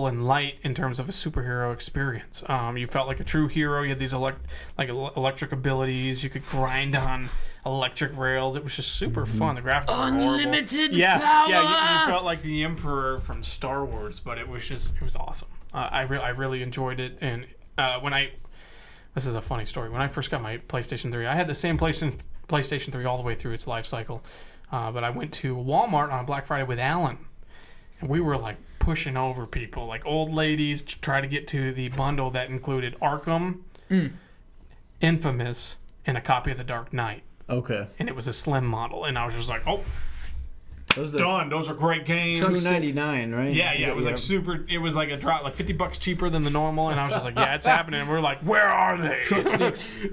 S1: and light in terms of a superhero experience. You felt like a true hero. You had these electric abilities. You could grind on electric rails. It was just super fun. The graphics were horrible.
S2: Unlimited power.
S1: Yeah. You felt like the Emperor from Star Wars, but it was awesome. I really enjoyed it. And this is a funny story. When I first got my PlayStation 3, I had the same PlayStation 3 all the way through its life cycle. But I went to Walmart on Black Friday with Alan. We were pushing over people, old ladies, to try to get to the bundle that included Arkham, Infamous, and a copy of The Dark Knight.
S3: Okay.
S1: And it was a slim model, and I was just like, oh,
S3: Those are
S1: done. Those are great games.
S3: $2.99, right?
S1: Yeah. It was super. It was a drop, $50 cheaper than the normal, and I was just like, yeah, it's happening. And we're like, where are they?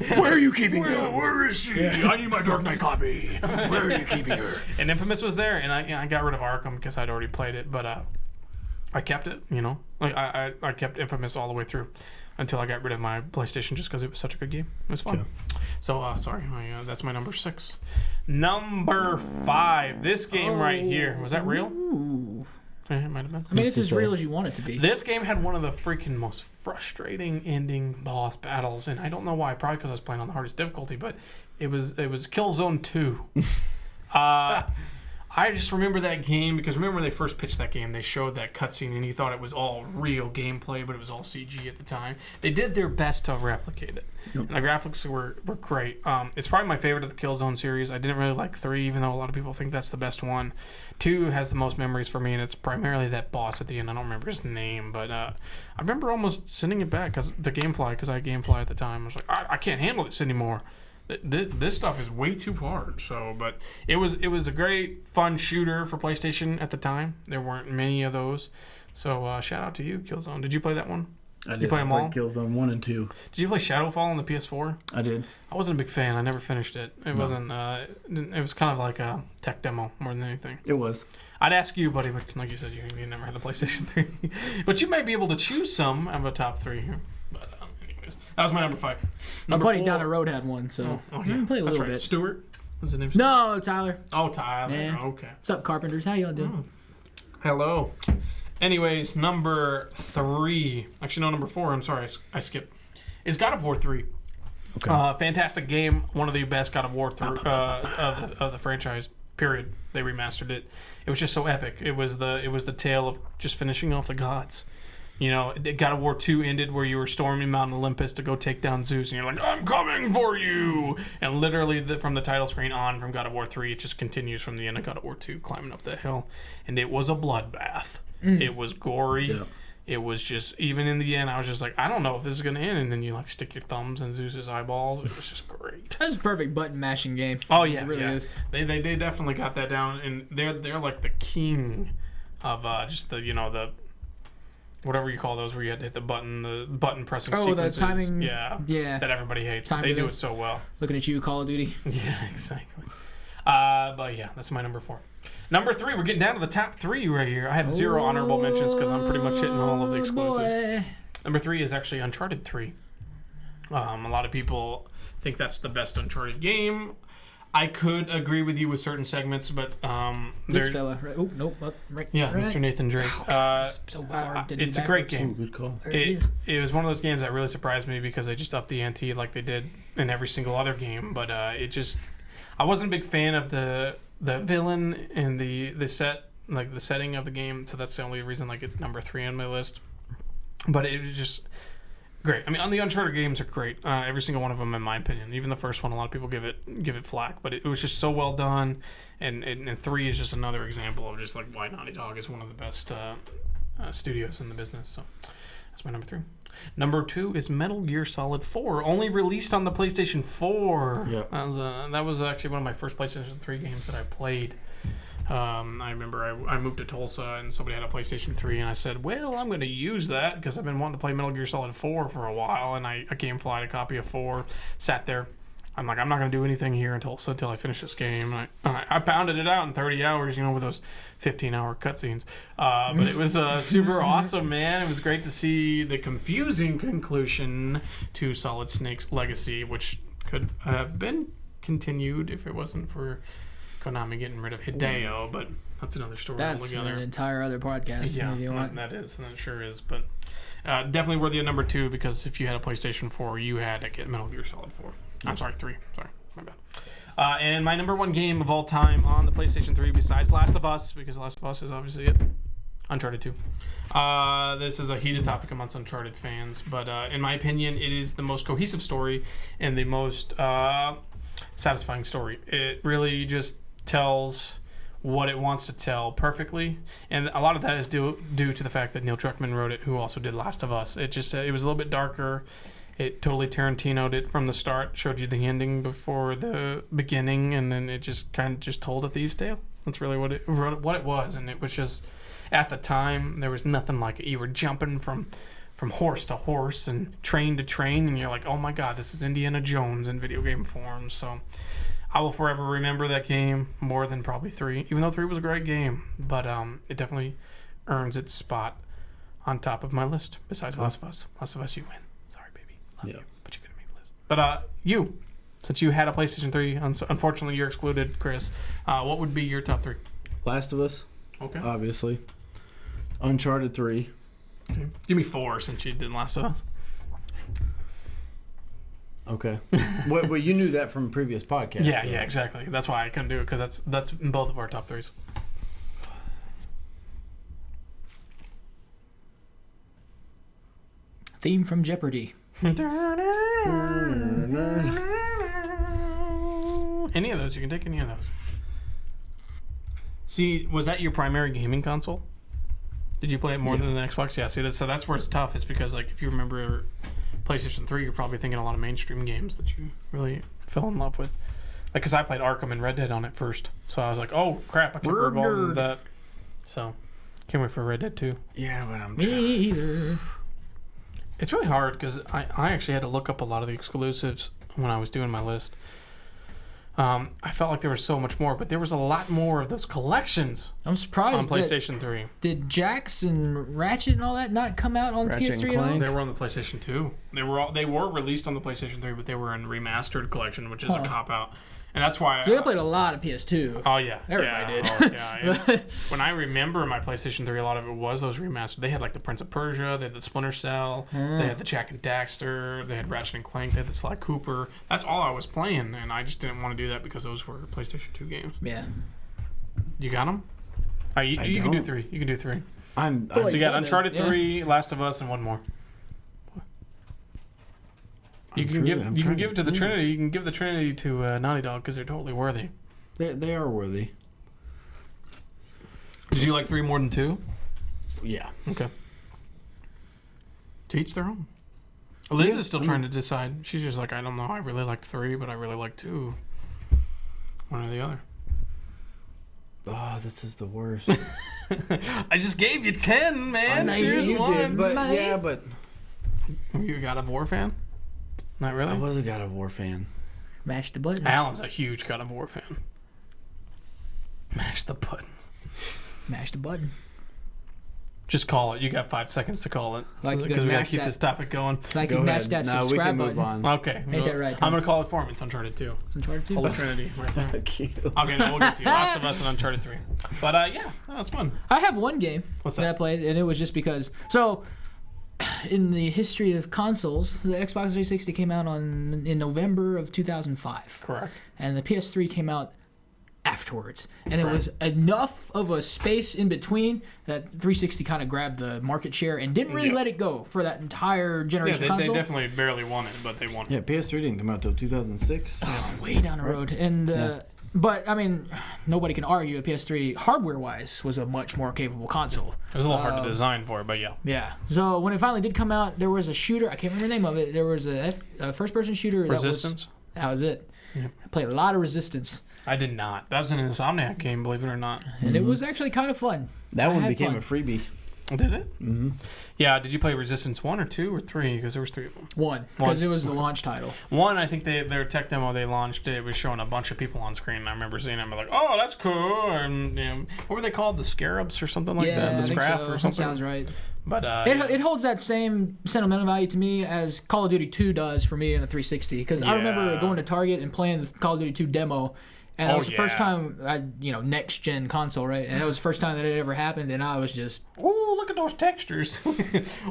S3: Where are you keeping them?
S1: Where is she? I need my Dark Knight copy.
S3: Where are you keeping her?
S1: And Infamous was there, and I got rid of Arkham because I'd already played it, but I kept it. I kept Infamous all the way through until I got rid of my PlayStation just because it was such a good game. It was fun.
S3: Okay.
S1: So sorry, that's my number 6. Number 5. This game right here. Was that real?
S2: Ooh.
S1: Yeah, it might have been.
S2: I mean, it's as real as you want it to be.
S1: This game had one of the freaking most frustrating ending boss battles, and I don't know why. Probably because I was playing on the hardest difficulty, but it was Killzone 2. I just remember that game because remember when they first pitched that game, they showed that cutscene and you thought it was all real gameplay, but it was all CG at the time. They did their best to replicate it. Yep. And the graphics were great. It's probably my favorite of the Killzone series. I didn't really like 3, even though a lot of people think that's the best one. 2 has the most memories for me, and it's primarily that boss at the end. I don't remember his name, but I remember almost sending it back because I had GameFly at the time. I was like, I can't handle this anymore. This stuff is way too hard. So, but it was a great fun shooter for PlayStation at the time. There weren't many of those. So shout out to you, Killzone. Did you play that one?
S3: I did.
S1: You play them all?
S3: Killzone 1 and 2.
S1: Did you play Shadowfall on the PS4?
S3: I did.
S1: I wasn't a big fan. I never finished it. It wasn't. It was kind of like a tech demo more than anything.
S3: It was.
S1: I'd ask you, buddy, but like you said, you never had the PlayStation 3. But you may be able to choose some of a top 3 here. But anyways, that was my number 5.
S2: My
S1: Number
S2: buddy
S1: 4.
S2: down the road had one, so
S1: Oh,
S2: you can play a
S1: That's
S2: little
S1: right.
S2: bit.
S1: Stuart? What's his name?
S2: No, Tyler.
S1: Oh, Tyler.
S2: Yeah.
S1: Okay.
S2: What's up, Carpenters? How y'all doing?
S1: Hello. Anyways, number 3. Actually, no, number 4. I'm sorry, I skipped. Is God of War 3.
S3: Okay.
S1: Fantastic game. One of the best God of War of the franchise. Period. They remastered it. It was just so epic. It was the tale of just finishing off the gods. You know, God of War 2 ended where you were storming Mount Olympus to go take down Zeus, and you're like, I'm coming for you! And literally, from the title screen on from God of War 3, it just continues from the end of God of War 2, climbing up the hill. And it was a bloodbath. It was gory. Yeah. It was just, even in the end, I was just like, I don't know if this is going to end. And then you, like, stick your thumbs in Zeus's eyeballs. It was just great.
S2: That's a perfect button-mashing game.
S1: Oh, yeah.
S2: It really is.
S1: They definitely got that down. And they're like, the king of just the, you know, the... whatever you call those, where you had to hit the button pressing sequences.
S2: The timing.
S1: Yeah. That everybody hates.
S2: But
S1: they do it so well.
S2: Looking at you, Call of Duty.
S1: Yeah, exactly. But yeah, that's my number 4. Number 3, we're getting down to the top 3 right here. I have 0 honorable mentions because I'm pretty much hitting all of the exclusives. Number 3 is actually Uncharted 3. A lot of people think that's the best Uncharted game. I could agree with you with certain segments, but
S2: this fella, right? Oh nope, right.
S1: Yeah, right. Mr. Nathan Drake.
S2: So hard to do
S1: it's a great game.
S3: Good call.
S1: It was one of those games that really surprised me because they just upped the ante like they did in every single other game. But I wasn't a big fan of the villain and the set, like the setting of the game. So that's the only reason like it's number 3 on my list. But it was just great. I mean, the Uncharted games are great. Every single one of them, in my opinion. Even the first one, a lot of people give it flack, but it was just so well done. And 3 is just another example of just like why Naughty Dog is one of the best studios in the business. So that's my number 3. Number 2 is Metal Gear Solid 4, only released on the PlayStation 4.
S3: Yep.
S1: That was actually one of my first PlayStation 3 games that I played. I remember I moved to Tulsa and somebody had a PlayStation 3 and I said, well, I'm going to use that because I've been wanting to play Metal Gear Solid 4 for a while, and I gameflied a copy of 4, sat there. I'm like, I'm not going to do anything here until I finish this game. And I pounded it out in 30 hours, you know, with those 15-hour cutscenes. But it was super awesome, man. It was great to see the confusing conclusion to Solid Snake's legacy, which could have been continued if it wasn't for Konami getting rid of Hideo, but that's another story altogether.
S2: That's an entire other podcast.
S1: Yeah, that sure is. But definitely worthy of number 2 because if you had a PlayStation 4, you had to get Metal Gear Solid 4. I'm sorry, 3. Sorry, my bad. And my number 1 game of all time on the PlayStation 3, besides Last of Us, because Last of Us is obviously it, Uncharted 2. This is a heated topic amongst Uncharted fans, but in my opinion, it is the most cohesive story and the most satisfying story. It really just tells what it wants to tell perfectly, and a lot of that is due to the fact that Neil Druckmann wrote it, who also did Last of Us. It just it was a little bit darker. It totally Tarantino'd it from the start, showed you the ending before the beginning, and then it just kind of just told a thieves' tale. That's really what it was, and it was just, at the time, there was nothing like it. You were jumping from horse to horse and train to train, and you're like, oh my god, this is Indiana Jones in video game form. So I will forever remember that game more than probably 3, even though 3 was a great game, but it definitely earns its spot on top of my list, besides Last of Us. Last of Us, you win. You, but you couldn't make the list. But you, since you had a PlayStation 3, unfortunately you're excluded, Chris. What would be your top 3?
S3: Last of Us.
S1: Okay.
S3: Obviously. Uncharted 3.
S1: Okay. Give me 4 since you did Last of Us.
S3: Okay. Well, you knew that from previous podcasts.
S1: Yeah, exactly. That's why I couldn't do it, because that's in both of our top 3s.
S2: Theme from Jeopardy.
S1: Any of those. You can take any of those. See, was that your primary gaming console? Did you play it more than the Xbox? Yeah, see, that's where it's tough. It's because, like, if you remember PlayStation 3, you're probably thinking a lot of mainstream games that you really fell in love with. Like, because I played Arkham and Red Dead on it first. So I was like, oh, crap, I can't remember that. So, can't wait for Red Dead 2.
S3: Yeah, but I'm...
S2: Me either.
S1: It's really hard because I actually had to look up a lot of the exclusives when I was doing my list. I felt like there was so much more, but there was a lot more of those collections.
S2: I'm surprised
S1: on PlayStation 3.
S2: Did Jax and Ratchet and all that not come out on PS3 at all?
S1: They were on the PlayStation 2. They were released on the PlayStation 3, but they were in remastered collection, which is a cop-out. And that's why
S2: I played a lot of PS2.
S1: Oh, yeah.
S2: Everybody did.
S1: Oh, yeah. When I remember my PlayStation 3, a lot of it was those remastered. They had, like, the Prince of Persia. They had the Splinter Cell. They had the Jak and Daxter. They had Ratchet and Clank. They had the Sly Cooper. That's all I was playing, and I just didn't want to do that because those were PlayStation 2 games.
S2: Yeah.
S1: You got them? You can do 3. You can do 3. So you got Uncharted 3, Last of Us, and one more. You can give it to the Trinity. You can give the Trinity to Naughty Dog because they're totally worthy.
S3: They are worthy.
S1: Did you like 3 more than 2?
S3: Yeah.
S1: Okay. To each their own. Liz is still trying to decide. She's just like, I don't know. I really liked 3, but I really like 2. One or the other.
S3: Oh, this is the worst.
S1: I just gave you 10, man.
S3: I know
S1: Choose
S3: you
S1: one.
S3: did, but
S1: Are you a God of War fan? Not really?
S3: I was a God of War fan.
S2: Mash the buttons.
S1: Alan's a huge God of War fan. Mash the buttons.
S2: Mash the button.
S1: Just call it. You got 5 seconds to call it.
S2: Like
S1: because we got to keep this topic going.
S2: Like
S3: Go
S2: you mash
S3: ahead.
S2: that
S3: No,
S2: subscribe
S3: we can
S2: button.
S3: move on.
S1: Okay.
S2: Ain't that right, Tom?
S1: I'm going to call it for him. It's Uncharted 2.
S2: It's Uncharted 2.
S1: Holy Trinity right there.
S3: Fuck you.
S1: Okay, no, we'll get to you. Last of Us and Uncharted 3. But yeah, that's fun.
S2: I have one game
S1: What's
S2: that I played, and it was just because. So, in the history of consoles, the Xbox 360 came out in November of 2005.
S1: Correct.
S2: And the PS3 came out afterwards. And
S1: Correct.
S2: it was enough of a space in between that 360 kind of grabbed the market share and didn't really let it go for that entire generation
S1: Yeah,
S2: of
S1: they
S2: console.
S1: definitely barely won it, but they won it.
S3: Yeah, PS3 didn't come out till 2006.
S2: Oh, way down the road. And but I mean, nobody can argue that PS3 hardware-wise was a much more capable console.
S1: It was a little hard to design for it, but yeah.
S2: Yeah. So when it finally did come out, there was a shooter. I can't remember the name of it. There was a first-person shooter.
S1: Resistance?
S2: That was it.
S1: Yeah.
S2: I played a lot of Resistance,
S1: I did not. That was an Insomniac game, believe it or not.
S2: and it was actually kind of fun.
S3: That
S2: I
S3: one
S2: had
S3: became
S2: fun.
S3: a freebie.
S1: Did it?
S3: Mm-hmm.
S1: Yeah. Did you play Resistance 1 or 2 or 3? Because there was 3 of them.
S2: One, because it was the launch title.
S1: 1, I think their tech demo they launched, it was showing a bunch of people on screen. And I remember seeing them like, oh, that's cool. And what were they called? The Scarabs or something like that?
S2: I
S1: The
S2: think
S1: Scrap
S2: so.
S1: or
S2: That
S1: something?
S2: sounds right.
S1: But
S2: It holds that same sentimental value to me as Call of Duty 2 does for me in the 360. Because I remember going to Target and playing the Call of Duty 2 demo, and that was the first time next gen console, right? And it was the first time that it ever happened, and I was just,
S1: ooh, look at those textures.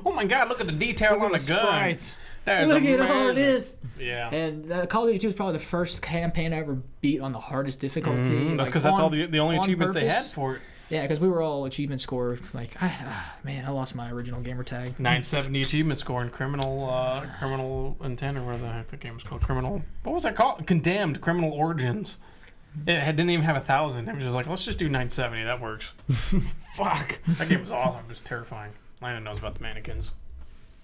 S1: Oh my God, look at the detail on the gun.
S3: Sprites.
S1: That's
S2: look at
S1: amazing.
S2: all this.
S1: Yeah.
S2: And Call of Duty 2 was probably the first campaign I ever beat on the hardest difficulty.
S1: That's because that's all the only
S2: on
S1: achievements they had
S2: purpose.
S1: for it.
S2: Yeah, because we were all achievement score. Like, man, I lost my original gamer tag.
S1: 970 achievement score in criminal intent, or whatever the heck the game was called. Criminal. What was that called? Condemned. Criminal Origins. It didn't even have 1,000. It was just like, let's just do 970. That works. Fuck. That game was awesome. It was terrifying. Lando knows about the mannequins.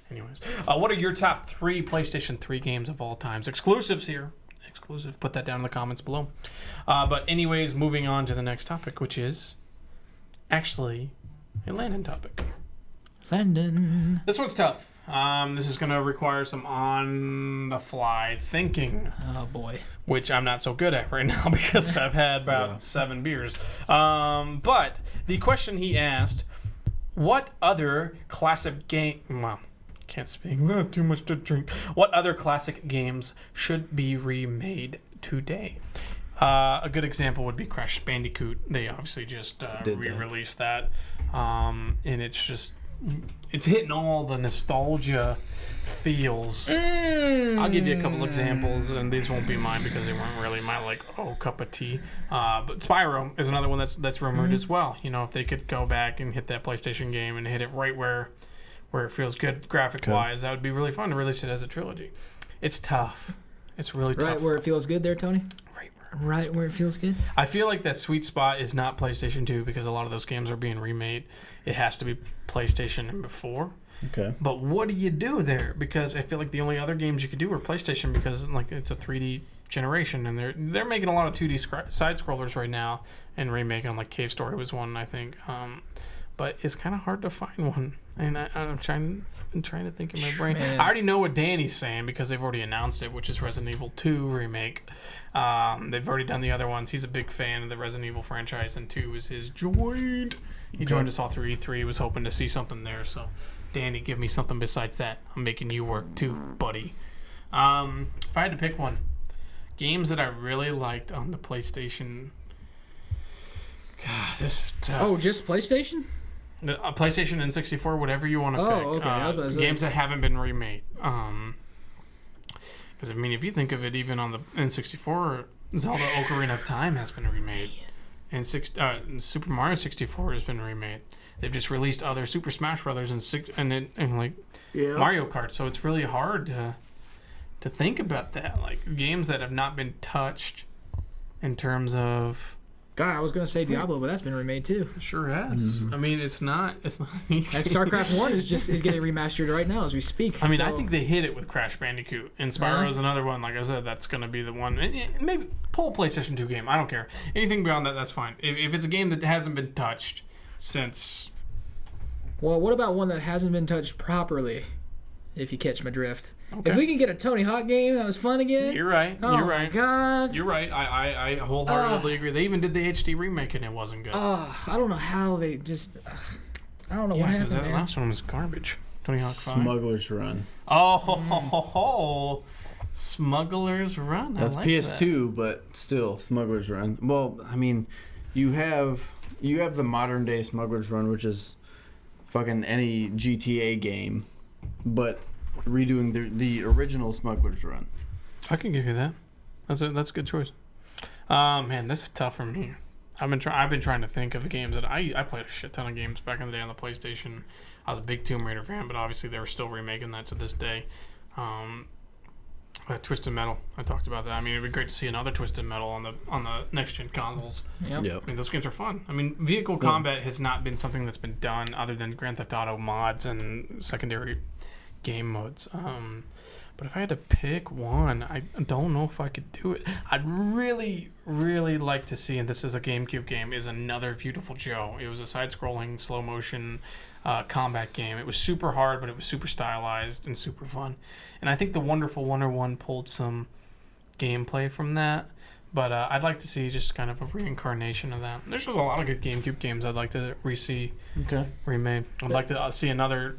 S1: Anyways, what are your top 3 PlayStation 3 games of all times? Exclusives here. Exclusive. Put that down in the comments below. But anyways, moving on to the next topic, which is actually a Landon topic.
S2: Landon.
S1: This one's tough. This is going to require some on-the-fly thinking.
S2: Oh, boy.
S1: Which I'm not so good at right now because I've had about 7 beers. But the question he asked, what other classic game... Well, can't speak. Too much to drink. What other classic games should be remade today? A good example would be Crash Bandicoot. They obviously just re-released that. And it's hitting all the nostalgia feels. I'll give you a couple examples, and these won't be mine because they weren't really my cup of tea. But Spyro is another one that's rumored as well. You know, if they could go back and hit that PlayStation game and hit it right where it feels good graphic wise, that would be really fun to release it as a trilogy. It's tough. It's really tough.
S2: Right where it feels good there, Tony? Right where it feels good?
S1: I feel like that sweet spot is not PlayStation 2 because a lot of those games are being remade. It has to be PlayStation and before.
S3: Okay.
S1: But what do you do there? Because I feel like the only other games you could do are PlayStation because it's a 3D generation and they're making a lot of 2D side scrollers right now and remaking them. Like Cave Story was one, I think. But it's kind of hard to find one. And I've been trying to think in my brain.
S2: Man.
S1: I already know what Danny's saying because they've already announced it, which is Resident Evil 2 remake. They've already done the other ones. He's a big fan of the Resident Evil franchise, and 2 is his joint. He joined us all through E3. He was hoping to see something there. So, Danny, give me something besides that. I'm making you work too, buddy. If I had to pick one, games that I really liked on the PlayStation. God, this is tough.
S2: Oh, just PlayStation?
S1: PlayStation and 64, whatever you want to pick.
S2: Okay. I was about to say.
S1: Games that haven't been remade. Because, I mean, if you think of it, even on the N64, Zelda Ocarina of Time has been remade. And Super Mario 64 has been remade. they've just released other Super Smash Brothers and like Mario Kart. So it's really hard to think about that. Like games that have not been touched in terms of.
S2: God, I was gonna say Diablo, but that's been remade too.
S1: It sure has. Mm-hmm. I mean, it's not easy.
S2: And StarCraft 1 is getting remastered right now as we speak.
S1: I mean, I think they hit it with Crash Bandicoot, and Spyro's another one. Like I said, that's gonna be the one. Maybe pull a PlayStation 2 game. I don't care. Anything beyond that, that's fine. If it's a game that hasn't been touched since.
S2: Well, what about one that hasn't been touched properly? If you catch my drift. Okay. If we can get a Tony Hawk game that was fun again.
S1: You're right.
S2: Oh,
S1: you're right.
S2: My God.
S1: You're right. I wholeheartedly agree. They even did the HD remake and it wasn't good.
S2: I don't know how they just. I don't know what happened.
S1: Yeah, because that last one was garbage. Tony Hawk 5.
S3: Smuggler's Run.
S1: Oh, ho. Smuggler's Run.
S3: That's
S1: like
S3: PS2, but still Smuggler's Run. Well, I mean, you have the modern day Smuggler's Run, which is fucking any GTA game. But redoing the original Smuggler's Run.
S1: I can give you that. That's a good choice. Man, this is tough for me. I've been trying to think of the games that I played a shit ton of games back in the day on the PlayStation. I was a big Tomb Raider fan, but obviously they were still remaking that to this day. Twisted Metal, I talked about that. I mean, it'd be great to see another Twisted Metal on the next gen consoles.
S2: Yep.
S1: I mean, those games are fun. I mean, vehicle combat has not been something that's been done other than Grand Theft Auto mods and secondary game modes. But if I had to pick one, I don't know if I could do it. I'd really, really like to see, and this is a GameCube game, is another Beautiful Joe. It was a side-scrolling, slow-motion combat game. It was super hard, but it was super stylized and super fun. And I think the Wonderful 101 pulled some gameplay from that. But I'd like to see just kind of a reincarnation of that. There's just a lot of good GameCube games I'd like to re-see remade. I'd like to see another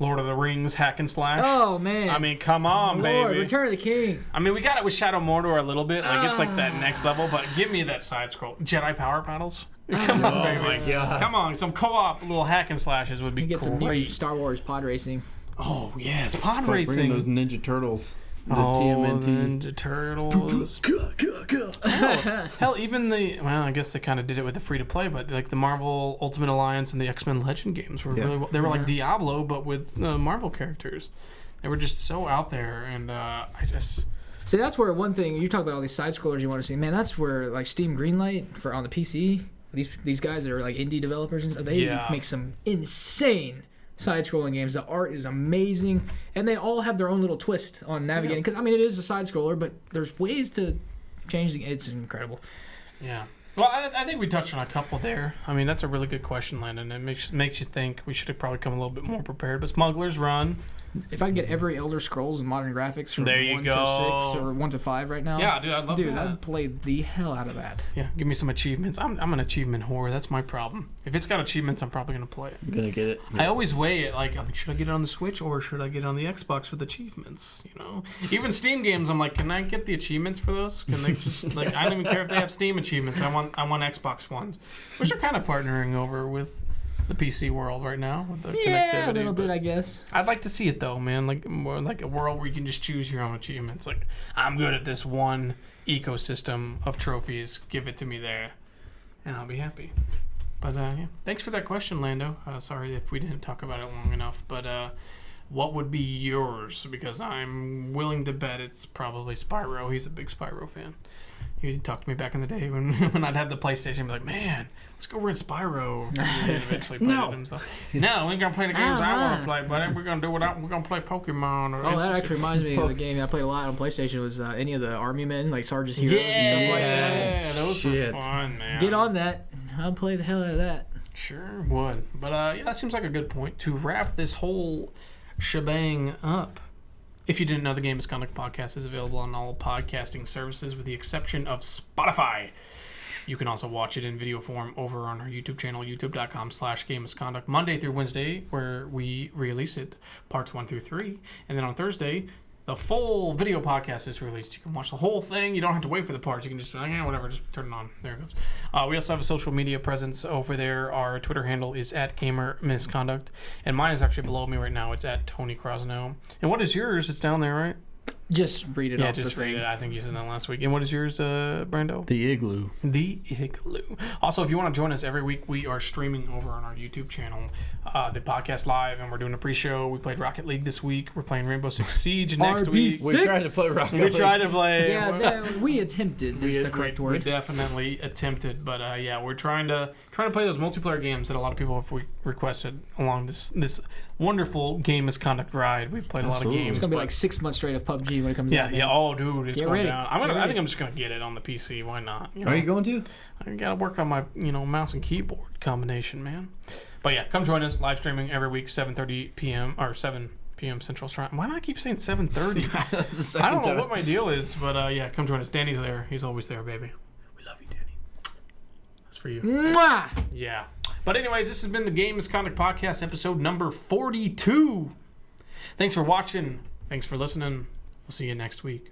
S1: Lord of the Rings hack and slash.
S2: Oh, man.
S1: I mean, come on,
S2: Lord,
S1: baby.
S2: Return of the King.
S1: I mean, we got it with Shadow Mordor a little bit. Like, it's like that next level, but give me that side scroll. Jedi Power Paddles. Come on, baby.
S3: My God.
S1: Come on. Some co-op little hack and slashes would be
S2: great.
S1: Get
S2: some new Star Wars pod racing.
S1: Oh, yes. Pod racing.
S3: Bring those Ninja Turtles. The
S1: TMNT. Ninja Turtles. Hell, even I guess they kind of did it with the free-to-play, but like the Marvel Ultimate Alliance and the X-Men Legend games were really they were like Diablo, but with Marvel characters. They were just so out there, and
S2: See, that's where one thing, you talk about all these side-scrollers you want to see, man, that's where like Steam Greenlight for on the PC, these guys that are like indie developers, and stuff, they make some insane side-scrolling games. The art is amazing, and they all have their own little twist on navigating. Because I mean, it is a side-scroller, but there's ways to change the. It's incredible.
S1: Yeah. Well, I think we touched on a couple there. I mean, that's a really good question, Landon. It makes you think. We should have probably come a little bit more prepared. But Smuggler's Run.
S2: If I could get every Elder Scrolls and modern graphics from 1 to 6 or 1 to 5 right now.
S1: Yeah, dude, I'd love that. Dude,
S2: I'd play the hell out of that.
S1: Yeah, give me some achievements. I'm an achievement whore. That's my problem. If it's got achievements, I'm probably going to play it.
S3: I'm going to get it. Yeah.
S1: I always weigh it like, should I get it on the Switch or should I get it on the Xbox with achievements? You know? Even Steam games, I'm like, can I get the achievements for those? Can they just, like, I don't even care if they have Steam achievements. I want Xbox ones. Which are kind of partnering over with the PC world right now with the connectivity.
S2: A little bit, I guess.
S1: I'd like to see it though, man. Like more like a world where you can just choose your own achievements. Like I'm good at this one ecosystem of trophies. Give it to me there, and I'll be happy. But thanks for that question, Lando. Sorry if we didn't talk about it long enough. But what would be yours? Because I'm willing to bet it's probably Spyro. He's a big Spyro fan. He talked to me back in the day when I'd have the PlayStation. He'd be like, man, let's go rent Spyro. And eventually played it himself. No, we ain't going to play the games I want to play, but we're going to do we're going to play Pokemon.
S2: That actually reminds me of a game I played a lot on PlayStation was any of the Army Men, like Sergeant's Heroes and stuff like that.
S1: Yeah, those were fun, man.
S2: Get on that. I'll play the hell out of that.
S1: Sure would. But that seems like a good point to wrap this whole shebang up. If you didn't know, the Game Misconduct podcast is available on all podcasting services with the exception of Spotify. You can also watch it in video form over on our YouTube channel, youtube.com/Game Misconduct, Monday through Wednesday, where we release it, parts 1 through 3. And then on Thursday, the full video podcast is released. You can watch the whole thing. You don't have to wait for the parts. You can just, whatever, just turn it on. There it goes. We also have a social media presence over there. Our Twitter handle is @GamerMisconduct. And mine is actually below me right now. It's @Tony Crosno. And what is yours? It's down there, right?
S2: Just read it off
S1: just
S2: the
S1: read
S2: thing.
S1: it. I think you said that last week. And what is yours, Brando?
S3: The Igloo.
S1: The Igloo. Also, if you want to join us every week, we are streaming over on our YouTube channel, the podcast live, and we're doing a pre-show. We played Rocket League this week. We're playing Rainbow Six Siege next week.
S3: We tried to play Rocket League.
S1: We tried to play.
S2: Yeah, we attempted. Is the correct word.
S1: We definitely attempted, but we're trying to play those multiplayer games that a lot of people have requested along this wonderful game Misconduct ride. We've played a lot of games.
S2: It's gonna be like 6 months straight of PUBG when it comes out.
S1: Yeah. Oh, dude, it's going down.
S2: I
S1: think I'm just gonna get it on the PC. Why not?
S3: Are you going to?
S1: I gotta work on my mouse and keyboard combination, man. But yeah, come join us. Live streaming every week, 7:30 p.m. or 7 p.m. Central Time. Why do I keep saying 7:30? I don't know what my deal is, but come join us. Danny's there. He's always there, baby. We love you, Danny. That's for you.
S2: Mwah!
S1: Yeah. But anyways, this has been the Game Misconduct Podcast, episode number 42. Thanks for watching. Thanks for listening. We'll see you next week.